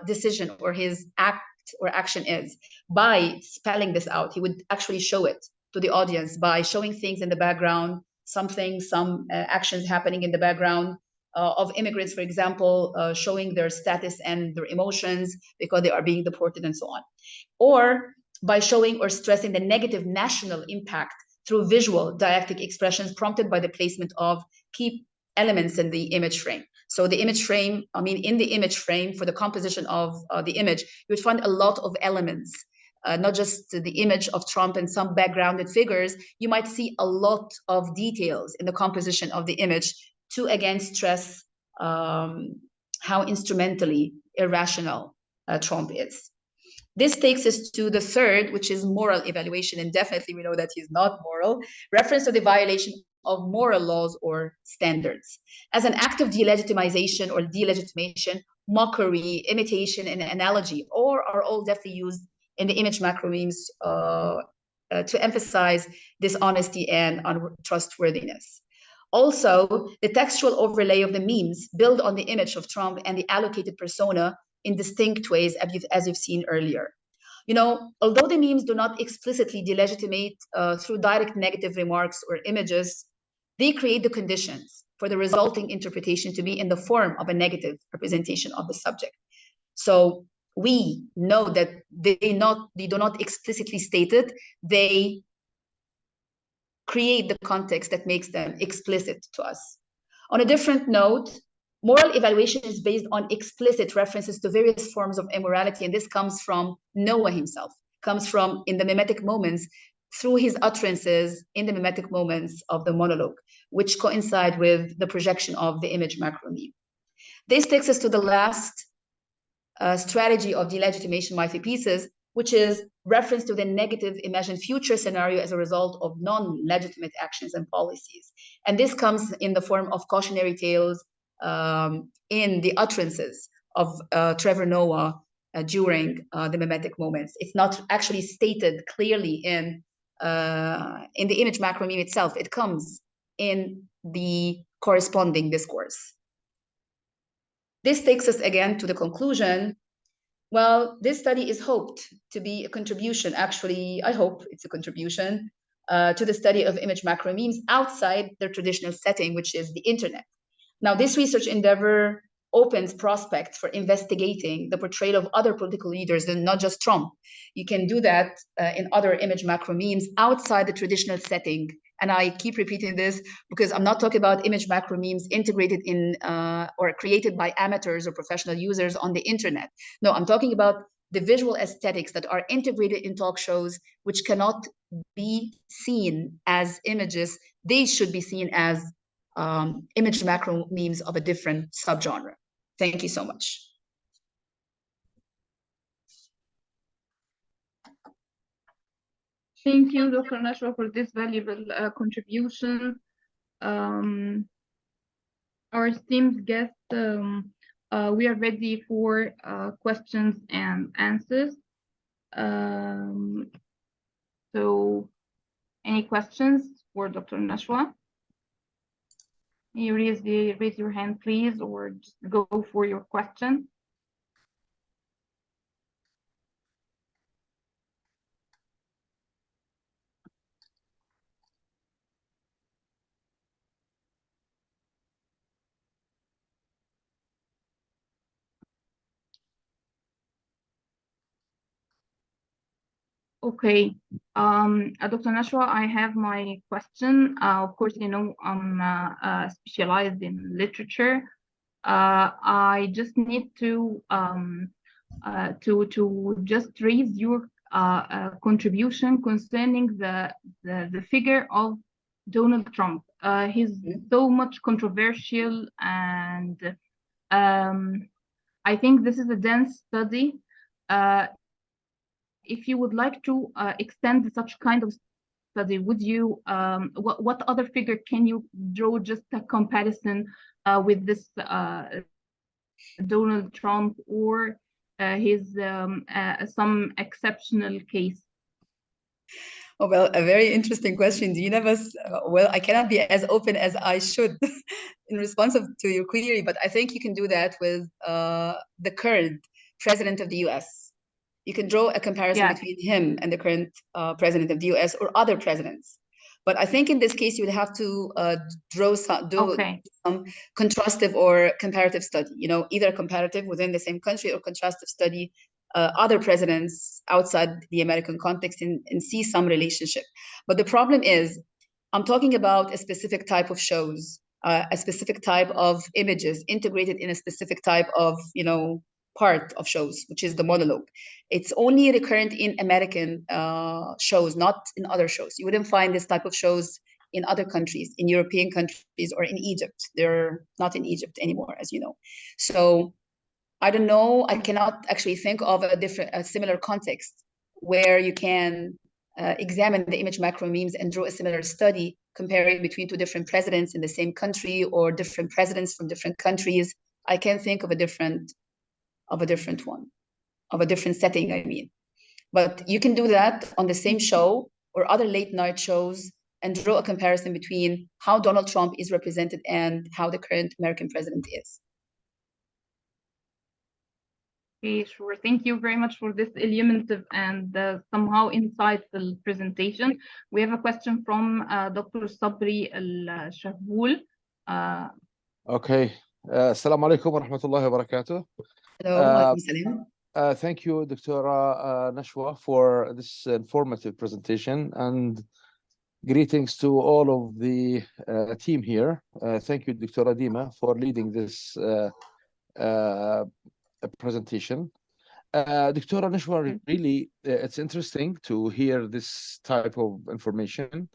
decision or his act or action is. By spelling this out, he would actually show it to the audience by showing things in the background, some actions happening in the background, of immigrants, for example, showing their status and their emotions because they are being deported and so on. Or by showing or stressing the negative national impact through visual didactic expressions prompted by the placement of key elements in the image frame. So the image frame, in the image frame for the composition of the image, you would find a lot of elements, not just the image of Trump and some backgrounded figures. You might see a lot of details in the composition of the image to again stress how instrumentally irrational Trump is. This takes us to the third, which is moral evaluation, and definitely we know that he's not moral, reference to the violation of moral laws or standards. As an act of delegitimization or delegitimation, mockery, imitation, and analogy, or are all definitely used in the image macro memes to emphasize dishonesty and untrustworthiness. Also, the textual overlay of the memes build on the image of Trump and the allocated persona in distinct ways, as you've seen earlier. You know, although the memes do not explicitly delegitimate through direct negative remarks or images, they create the conditions for the resulting interpretation to be in the form of a negative representation of the subject. So we know that they do not explicitly state it, they create the context that makes them explicit to us. On a different note, moral evaluation is based on explicit references to various forms of immorality, and this comes from Noah himself, comes from in the mimetic moments, through his utterances in the mimetic moments of the monologue, which coincide with the projection of the image macro meme. This takes us to the last strategy of delegitimation, my three pieces, which is reference to the negative imagined future scenario as a result of non-legitimate actions and policies. And this comes in the form of cautionary tales in the utterances of Trevor Noah during the mimetic moments. It's not actually stated clearly in the image macro meme itself. It comes in the corresponding discourse. This takes us again to the conclusion. Well, this study is hoped to be a contribution, actually, I hope it's a contribution to the study of image macro memes outside their traditional setting, which is the internet. Now, this research endeavor opens prospects for investigating the portrayal of other political leaders and not just Trump. You can do that in other image macro memes outside the traditional setting. And I keep repeating this because I'm not talking about image macro memes integrated in or created by amateurs or professional users on the internet. No, I'm talking about the visual aesthetics that are integrated in talk shows, which cannot be seen as images. They should be seen as image macro memes of a different subgenre. Thank you so much. Thank you, Dr. Nashwa, for this valuable contribution. Our esteemed guest, we are ready for questions and answers. So, any questions for Dr. Nashwa? You raise your hand, please, or just go for your question. Okay, Dr. Nashwa, I have my question. Of course, you know, I'm specialized in literature. I just need to just raise your contribution concerning the figure of Donald Trump. He's so much controversial, and I think this is a dense study. If you would like to extend such kind of study, would you, what other figure can you draw just a comparison with this Donald Trump, or he's some exceptional case? Oh, well, a very interesting question, Deena. But, well, I cannot be as open as I should in response to your query, but I think you can do that with the current president of the US. You can draw a comparison between him and the current president of the US or other presidents. But I think in this case, you would have to do some contrastive or comparative study, either comparative within the same country or contrastive study other presidents outside the American context and see some relationship. But the problem is, I'm talking about a specific type of shows, a specific type of images integrated in a specific type of, part of shows, which is the monologue. It's only recurrent in American shows, not in other shows. You wouldn't find this type of shows in other countries, in European countries or in Egypt. They're not in Egypt anymore, as you know. So I don't know. I cannot actually think of a similar context where you can examine the image macro memes and draw a similar study comparing between two different presidents in the same country or different presidents from different countries. I can think of a different setting, I mean. But you can do that on the same show or other late night shows and draw a comparison between how Donald Trump is represented and how the current American president is. Okay, sure. Thank you very much for this illuminative and somehow insightful presentation. We have a question from Dr. Sabri Al-Shahboul. Okay. Assalamu alaikum wa rahmatullahi wa barakatuh. Hello, thank you, Dr. Nashwa, for this informative presentation, and greetings to all of the team here. Thank you, Dr. Deena, for leading this presentation. Dr. Nashwa, really, it's interesting to hear this type of information.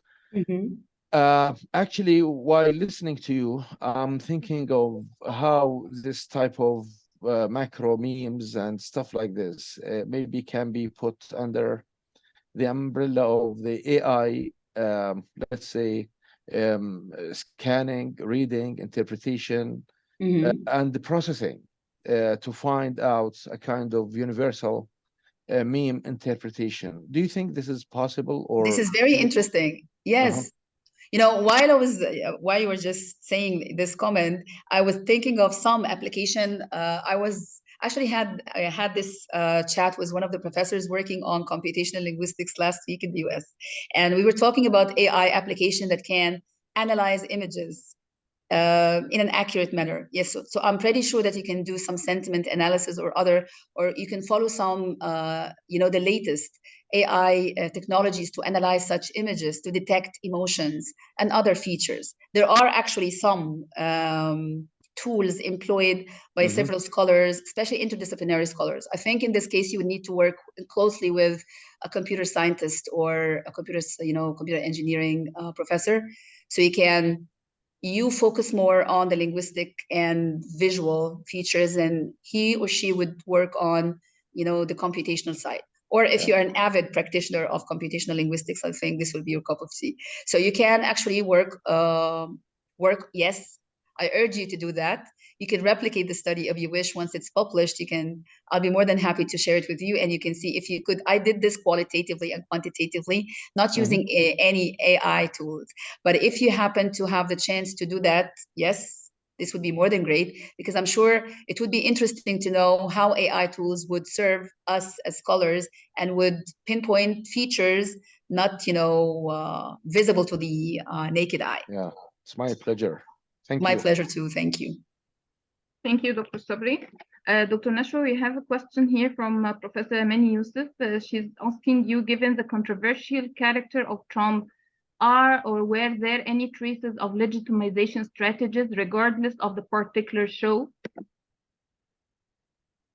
Actually, while listening to you, I'm thinking of how this type of macro memes and stuff like this maybe can be put under the umbrella of the AI, let's say, scanning, reading, interpretation, and the processing to find out a kind of universal meme interpretation. Do you think this is possible? Or this is very interesting. Yes. While you were just saying this comment, I was thinking of some application. I had this chat with one of the professors working on computational linguistics last week in the US. And we were talking about AI application that can analyze images in an accurate manner. Yes, so I'm pretty sure that you can do some sentiment analysis or you can follow some, the latest AI technologies to analyze such images, to detect emotions and other features. There are actually some tools employed by several scholars, especially interdisciplinary scholars. I think in this case, you would need to work closely with a computer scientist or a computer engineering professor. So you focus more on the linguistic and visual features, and he or she would work on, the computational side. Or if you're an avid practitioner of computational linguistics, I think this will be your cup of tea. So you can actually work. Yes, I urge you to do that. You can replicate the study if you wish. Once it's published, I'll be more than happy to share it with you. And you can see if you could. I did this qualitatively and quantitatively, not using any AI tools. But if you happen to have the chance to do that, yes, this would be more than great, because I'm sure it would be interesting to know how AI tools would serve us as scholars and would pinpoint features not, visible to the naked eye. Yeah, it's my pleasure. Thank you. My pleasure too. Thank you. Thank you, Dr. Sabri. Dr. Nashwa, we have a question here from Professor Elyamany Youssef. She's asking you, given the controversial character of Trump, are or were there any traces of legitimization strategies regardless of the particular show?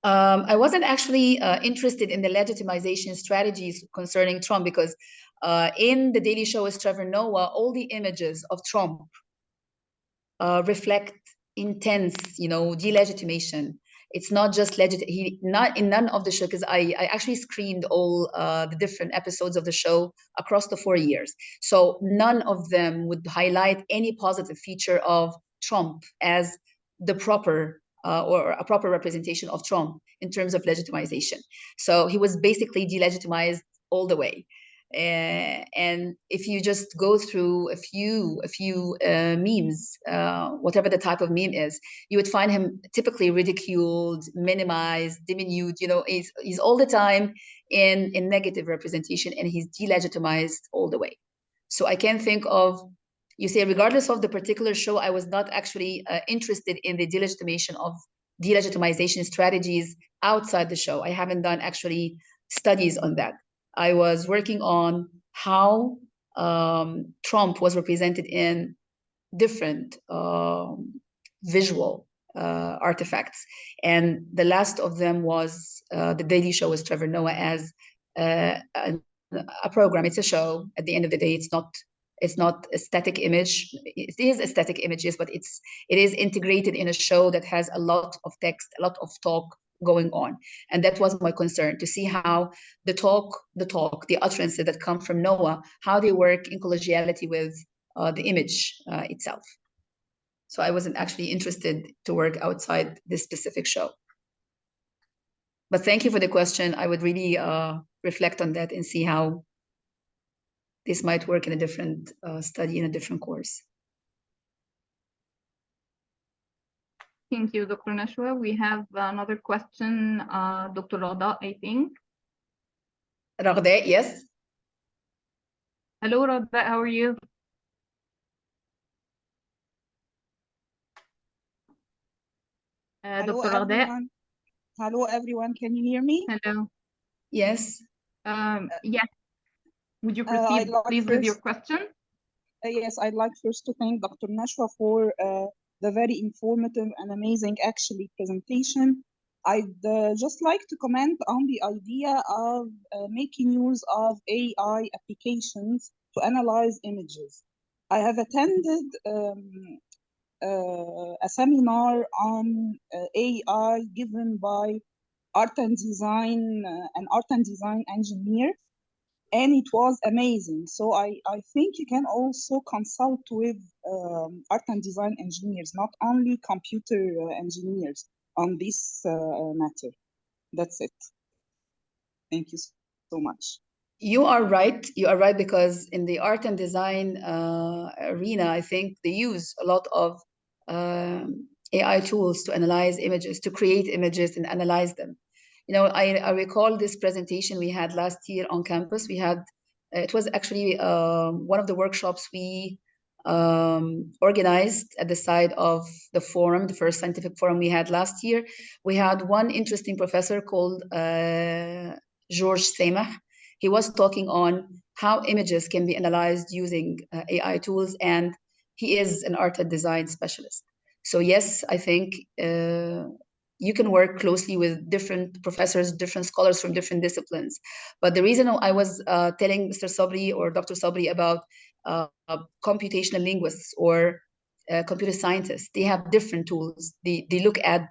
I wasn't actually interested in the legitimization strategies concerning Trump, because in the Daily Show with Trevor Noah, all the images of Trump reflect intense, de-legitimation. It's not just not in none of the show, because I actually screened all the different episodes of the show across the 4 years. So none of them would highlight any positive feature of Trump as the proper or a proper representation of Trump. in terms of legitimization. So he was basically delegitimized all the way. And if you just go through a few memes, whatever the type of meme is, you would find him typically ridiculed, minimized, diminuted. You know, he's all the time in negative representation, and he's delegitimized all the way. So I can think of, you say, regardless of the particular show, I was not actually interested in the delegitimization strategies outside the show. I haven't done actually studies on that. I was working on how Trump was represented in different visual artifacts. And the last of them was the Daily Show with Trevor Noah as a program. It's a show. At the end of the day, it's not a static image. It is aesthetic images, but it is integrated in a show that has a lot of text, a lot of talk going on. And that was my concern, to see how the utterances that come from Noah, how they work in collegiality with the image itself. So I wasn't actually interested to work outside this specific show. But thank you for the question. I would really reflect on that and see how this might work in a different study, in a different course. Thank you, Dr. Nashwa. We have another question, Dr. Rada, I think. Rada, yes. Hello, Rada, how are you? Hello, Dr. Rada. everyone. Hello, everyone. Can you hear me? Hello. Yes. Yes. Would you proceed, please, with your question? Yes, I'd like first to thank Dr. Nashwa for the very informative and amazing, actually, presentation. I'd just like to comment on the idea of making use of AI applications to analyze images. I have attended a seminar on AI given by an art and design engineer, and it was amazing. So I think you can also consult with art and design engineers, not only computer engineers, on this matter. That's it. Thank you so much. You are right. You are right, because in the art and design arena, I think they use a lot of AI tools to analyze images, to create images and analyze them. You know, I recall this presentation we had last year on campus. We had, it was actually one of the workshops we organized at the side of the forum, the first scientific forum we had last year. We had one interesting professor called George Semah. He was talking on how images can be analyzed using AI tools, and he is an art and design specialist. So yes, I think you can work closely with different professors, different scholars from different disciplines. But the reason I was telling Mr. Sabri or Dr. Sabri about computational linguists or computer scientists, they have different tools. They look at,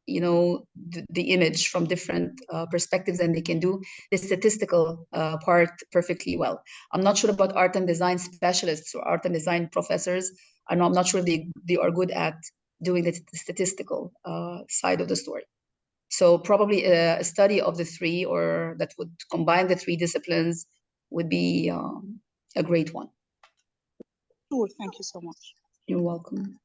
you know, the image from different perspectives, and they can do the statistical part perfectly well. I'm not sure about art and design specialists or art and design professors. I'm not sure they are good at doing the statistical side of the story. So probably a study of the three, or that would combine the three disciplines, would be a great one. Sure, thank you so much. You're welcome.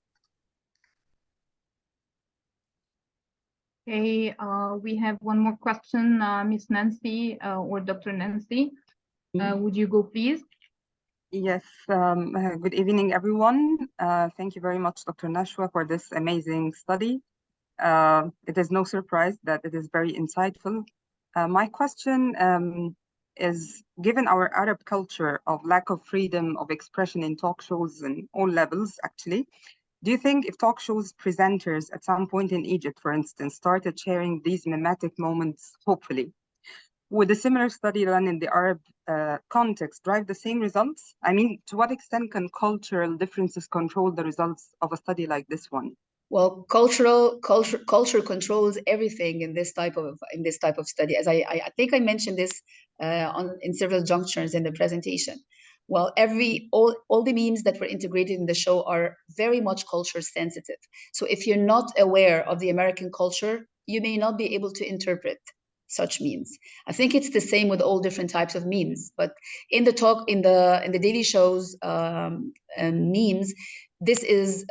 Okay, we have one more question, Miss Nancy or Dr. Nancy. Would you go, please? Yes, good evening, everyone. Thank you very much, Dr. Nashwa, for this amazing study. It is no surprise that it is very insightful. My question is, given our Arab culture of lack of freedom of expression in talk shows in all levels, actually, do you think if talk shows presenters at some point in Egypt, for instance, started sharing these mimetic moments, hopefully, would a similar study run in the Arab context drive the same results? I mean, to what extent can cultural differences control the results of a study like this one? Well, culture controls everything in this type of study. As I think I mentioned this in several junctures in the presentation. Well, all the memes that were integrated in the show are very much culture sensitive. So if you're not aware of the American culture, you may not be able to interpret such memes. I think it's the same with all different types of memes. But in the talk, in the daily shows, memes, this is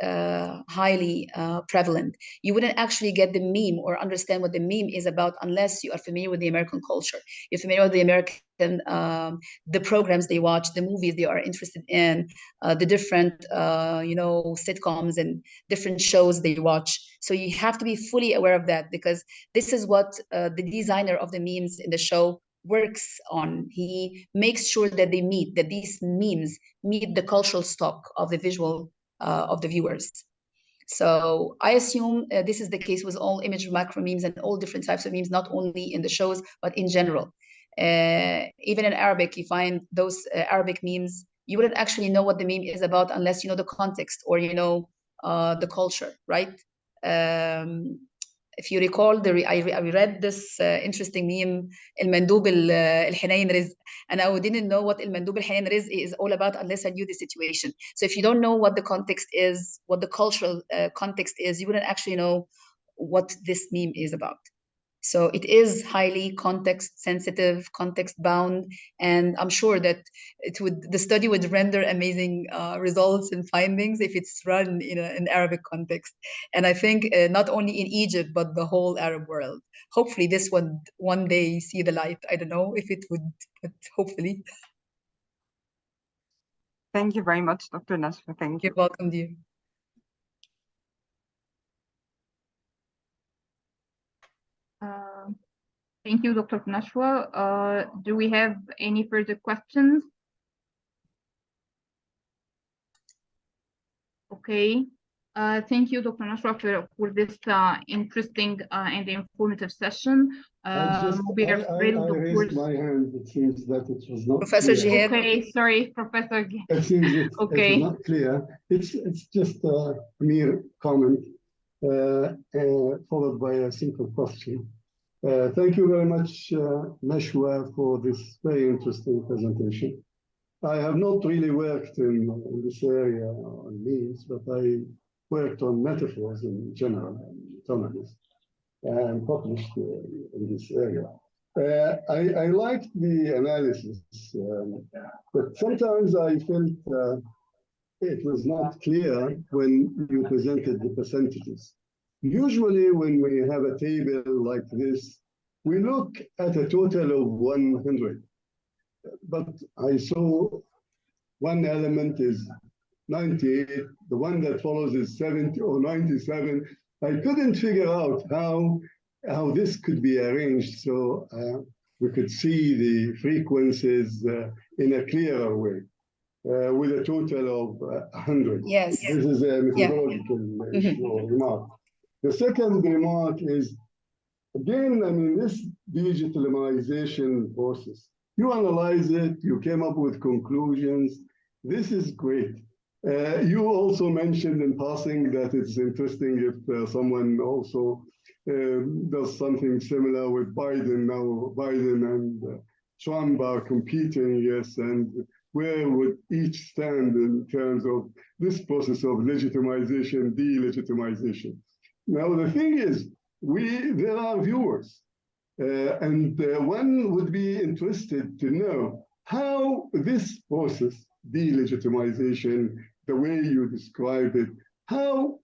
highly prevalent. You wouldn't actually get the meme or understand what the meme is about unless you are familiar with the American culture. You're familiar with the American, the programs they watch, the movies they are interested in, the different, sitcoms and different shows they watch. So you have to be fully aware of that, because this is what the designer of the memes in the show works on. He makes sure that these memes meet the cultural stock of the visual of the viewers. So I assume this is the case with all image macro memes and all different types of memes, not only in the shows, but in general. Even in Arabic, you find those Arabic memes, you wouldn't actually know what the meme is about unless you know the context or you know the culture, right? If you recall, I read this interesting meme, المندوب الحنين رزق, and I didn't know what المندوب الحنين رزق is all about unless I knew the situation. So if you don't know what the context is, what the cultural context is, you wouldn't actually know what this meme is about. So it is highly context sensitive, context bound, and I'm sure that the study would render amazing results and findings if it's run in an Arabic context. And I think not only in Egypt, but the whole Arab world. Hopefully this would one day see the light. I don't know if it would, but hopefully. Thank you very much, Dr. Nashwa. Thank you. You're welcome, dear. Thank you, Dr. Nashwa. Do we have any further questions? Okay. Thank you, Dr. Nashwa, for this interesting and informative session. I raised my hand. It seems that it was not Professor clear. Jihad. Okay, sorry, Professor. It seems it Okay. was not clear. It's just a mere comment followed by a simple question. Thank you very much, Nashwa, for this very interesting presentation. I have not really worked in this area on memes, but I worked on metaphors in general, anatomies, and published in this area. I liked the analysis, but sometimes I felt it was not clear when you presented the percentages. Usually when we have a table like this, we look at a total of 100. But I saw one element is 98, the one that follows is 70 or 97. I couldn't figure out how this could be arranged so we could see the frequencies in a clearer way with a total of 100. Yes. This is a methodological remark. The second remark is, again, I mean, this de-legitimation process, you analyze it, you came up with conclusions. This is great. You also mentioned in passing that it's interesting if someone also does something similar with Biden. Now Biden and Trump are competing, yes, and where would each stand in terms of this process of legitimization, de-legitimization? Now, the thing is, there are viewers, and one would be interested to know how this process, de-legitimization, the way you described it, how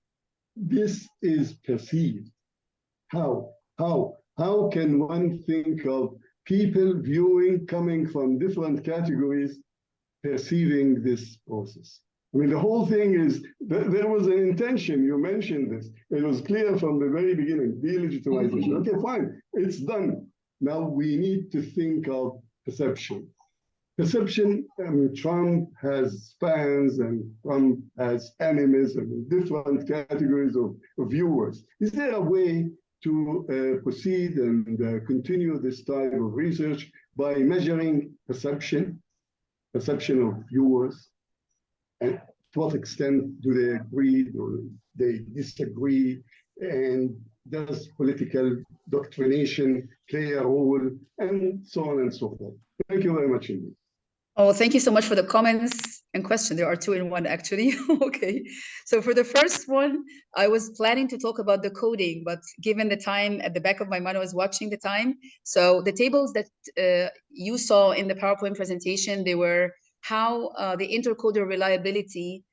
this is perceived. How can one think of people viewing, coming from different categories, perceiving this process? I mean, the whole thing is, there was an intention, you mentioned this. It was clear from the very beginning, de-legitimization. Okay, fine, it's done. Now we need to think of perception. Perception, I mean, Trump has fans and Trump has enemies and different categories of viewers. Is there a way to proceed and continue this type of research by measuring perception of viewers? And to what extent do they agree or they disagree? And does political doctrination play a role? And so on and so forth. Thank you very much indeed. Oh, thank you so much for the comments and question. There are two in one, actually. Okay. So for the first one, I was planning to talk about the coding, but given the time at the back of my mind, I was watching the time. So the tables that you saw in the PowerPoint presentation, they were how the intercoder reliability,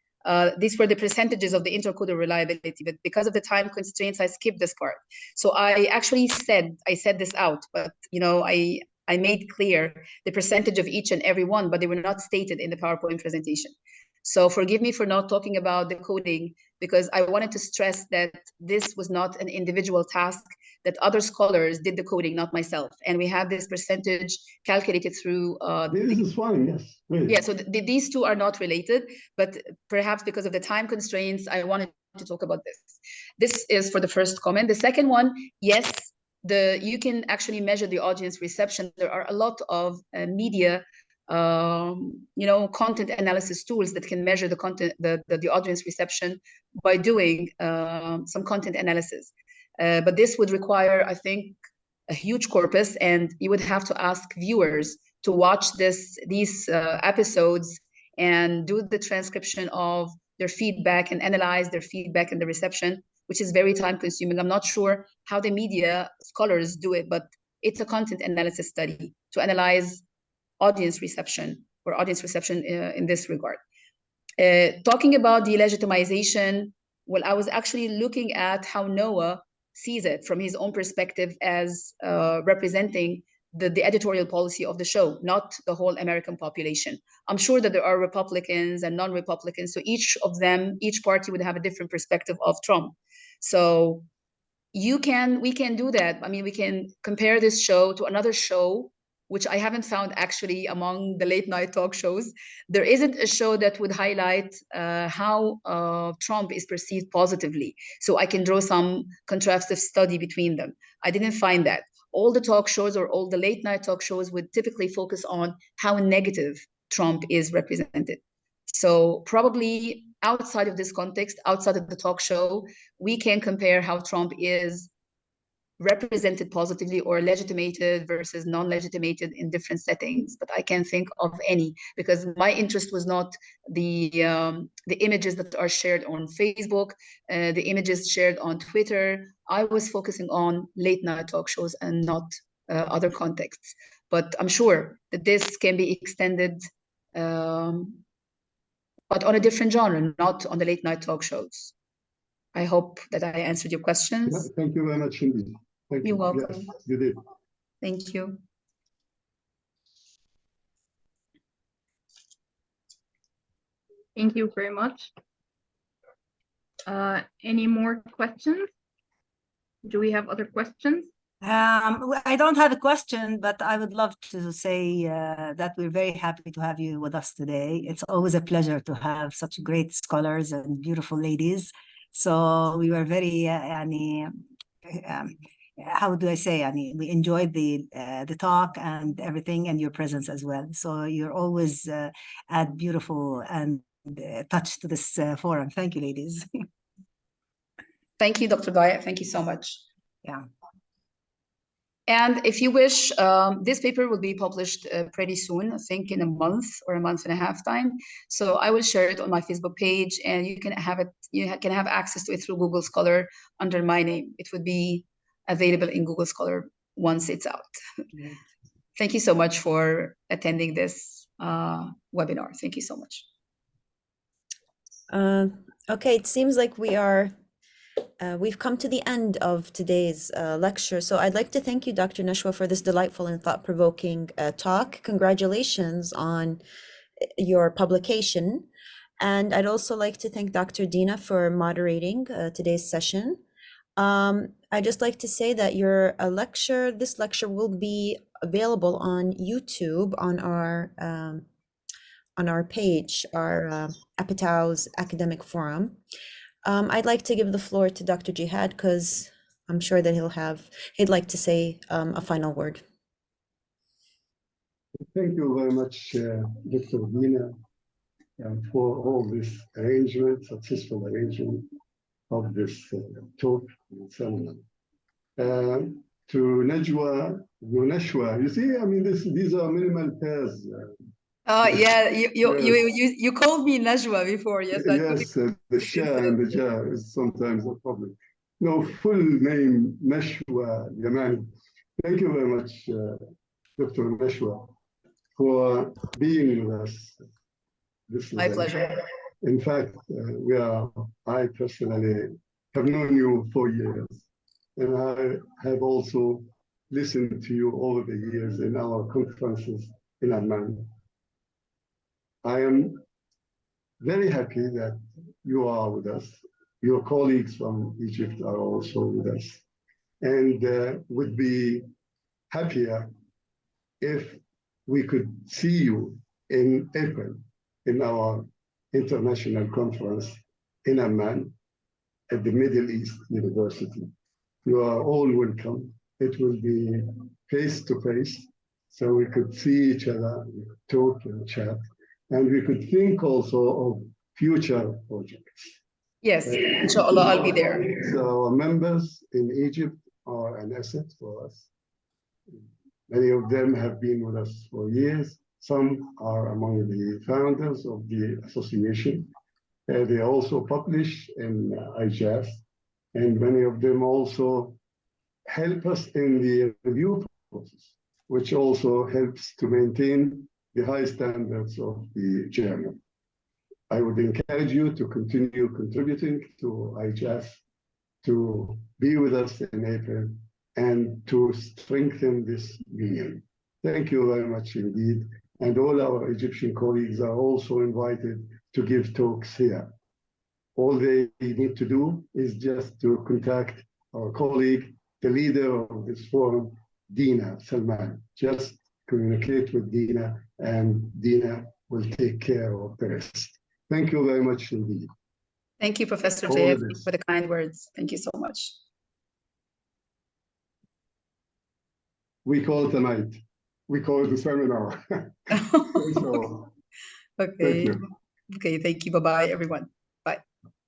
these were the percentages of the intercoder reliability, but because of the time constraints, I skipped this part. So I actually said this out, but I made clear the percentage of each and every one, but they were not stated in the PowerPoint presentation. So forgive me for not talking about the coding, because I wanted to stress that this was not an individual task, that other scholars did the coding, not myself. And we have this percentage calculated through... This is fine, yes. Great. Yeah, so these two are not related, but perhaps because of the time constraints, I wanted to talk about this. This is for the first comment. The second one, yes, you can actually measure the audience reception. There are a lot of media, content analysis tools that can measure the content, the audience reception by doing some content analysis. But this would require, I think, a huge corpus, and you would have to ask viewers to watch these episodes and do the transcription of their feedback and analyze their feedback and the reception, which is very time consuming. I'm not sure how the media scholars do it, but it's a content analysis study to analyze audience reception in this regard. Talking about de-legitimation, well, I was actually looking at how Noah sees it from his own perspective as representing the editorial policy of the show, not the whole American population. I'm sure that there are Republicans and non-Republicans, so each party would have a different perspective of Trump. So we can do that. I mean, we can compare this show to another show, which I haven't found actually among the late night talk shows. There isn't a show that would highlight how Trump is perceived positively. So I can draw some contrastive study between them. I didn't find that. All the talk shows or all the late night talk shows would typically focus on how negative Trump is represented. So probably outside of this context, outside of the talk show, we can compare how Trump is represented positively or legitimated versus non-legitimated in different settings, but I can't think of any, because my interest was not the images that are shared on Facebook, the images shared on Twitter. I was focusing on late night talk shows and not other contexts. But I'm sure that this can be extended, but on a different genre, not on the late night talk shows. I hope that I answered your questions. Yeah, thank you very much indeed. Thank you. You're welcome. Yes, you did. Thank you. Thank you very much. Any more questions? Do we have other questions? I don't have a question, but I would love to say that we're very happy to have you with us today. It's always a pleasure to have such great scholars and beautiful ladies. So we were very, how do I say, we enjoyed the talk and everything, and your presence as well. So you're always add beautiful and touch to this forum. Thank you, ladies. Thank you, Dr. Daya. Thank you so much. Yeah. And if you wish, this paper will be published pretty soon, I think in a month or a month and a half time. So I will share it on my Facebook page, and you can have it. You can have access to it through Google Scholar under my name. It would be available in Google Scholar once it's out. Thank you so much for attending this webinar. Thank you so much. Okay, it seems like we've come to the end of today's lecture. So I'd like to thank you, Dr. Nashwa, for this delightful and thought-provoking talk. Congratulations on your publication. And I'd also like to thank Dr. Deena for moderating today's session. I'd just like to say that this lecture will be available on YouTube on our page, our Apatow's Academic Forum. I'd like to give the floor to Dr. Jihad, because I'm sure that he'd like to say a final word. Thank you very much, Dr. Deena, for all this successful arrangement of this talk and seminar. To Nashwa, you see, I mean, these are minimal pairs. Yeah, Yes. you called me Najwa before. Yes, I Yes, the sha and the ja is sometimes a problem. No, full name, Nashwa Elyamany. Thank you very much, Dr. Nashwa, for being with us this My day. pleasure. In fact, I personally have known you for years, and I have also listened to you over the years in our conferences in Amman. I am very happy that you are with us. Your colleagues from Egypt are also with us, and would be happier if we could see you in April in our international conference in Amman at the Middle East University. You are all welcome. It will be face to face, so we could see each other, talk and chat, and we could think also of future projects. Yes, inshallah, I'll be there. So our members in Egypt are an asset for us. Many of them have been with us for years. Some are among the founders of the association. They also publish in IJAF, and many of them also help us in the review process, which also helps to maintain the high standards of the journal. I would encourage you to continue contributing to IJAF, to be with us in April, and to strengthen this union. Thank you very much indeed. And all our Egyptian colleagues are also invited to give talks here. All they need to do is just to contact our colleague, the leader of this forum, Deena Salman. Just communicate with Deena, and Deena will take care of the rest. Thank you very much indeed. Thank you, Professor All JF, this. for the kind words. Thank you so much. We call it a night. We call it a seminar. So, Okay. thank you. Okay, thank you. Bye-bye, everyone.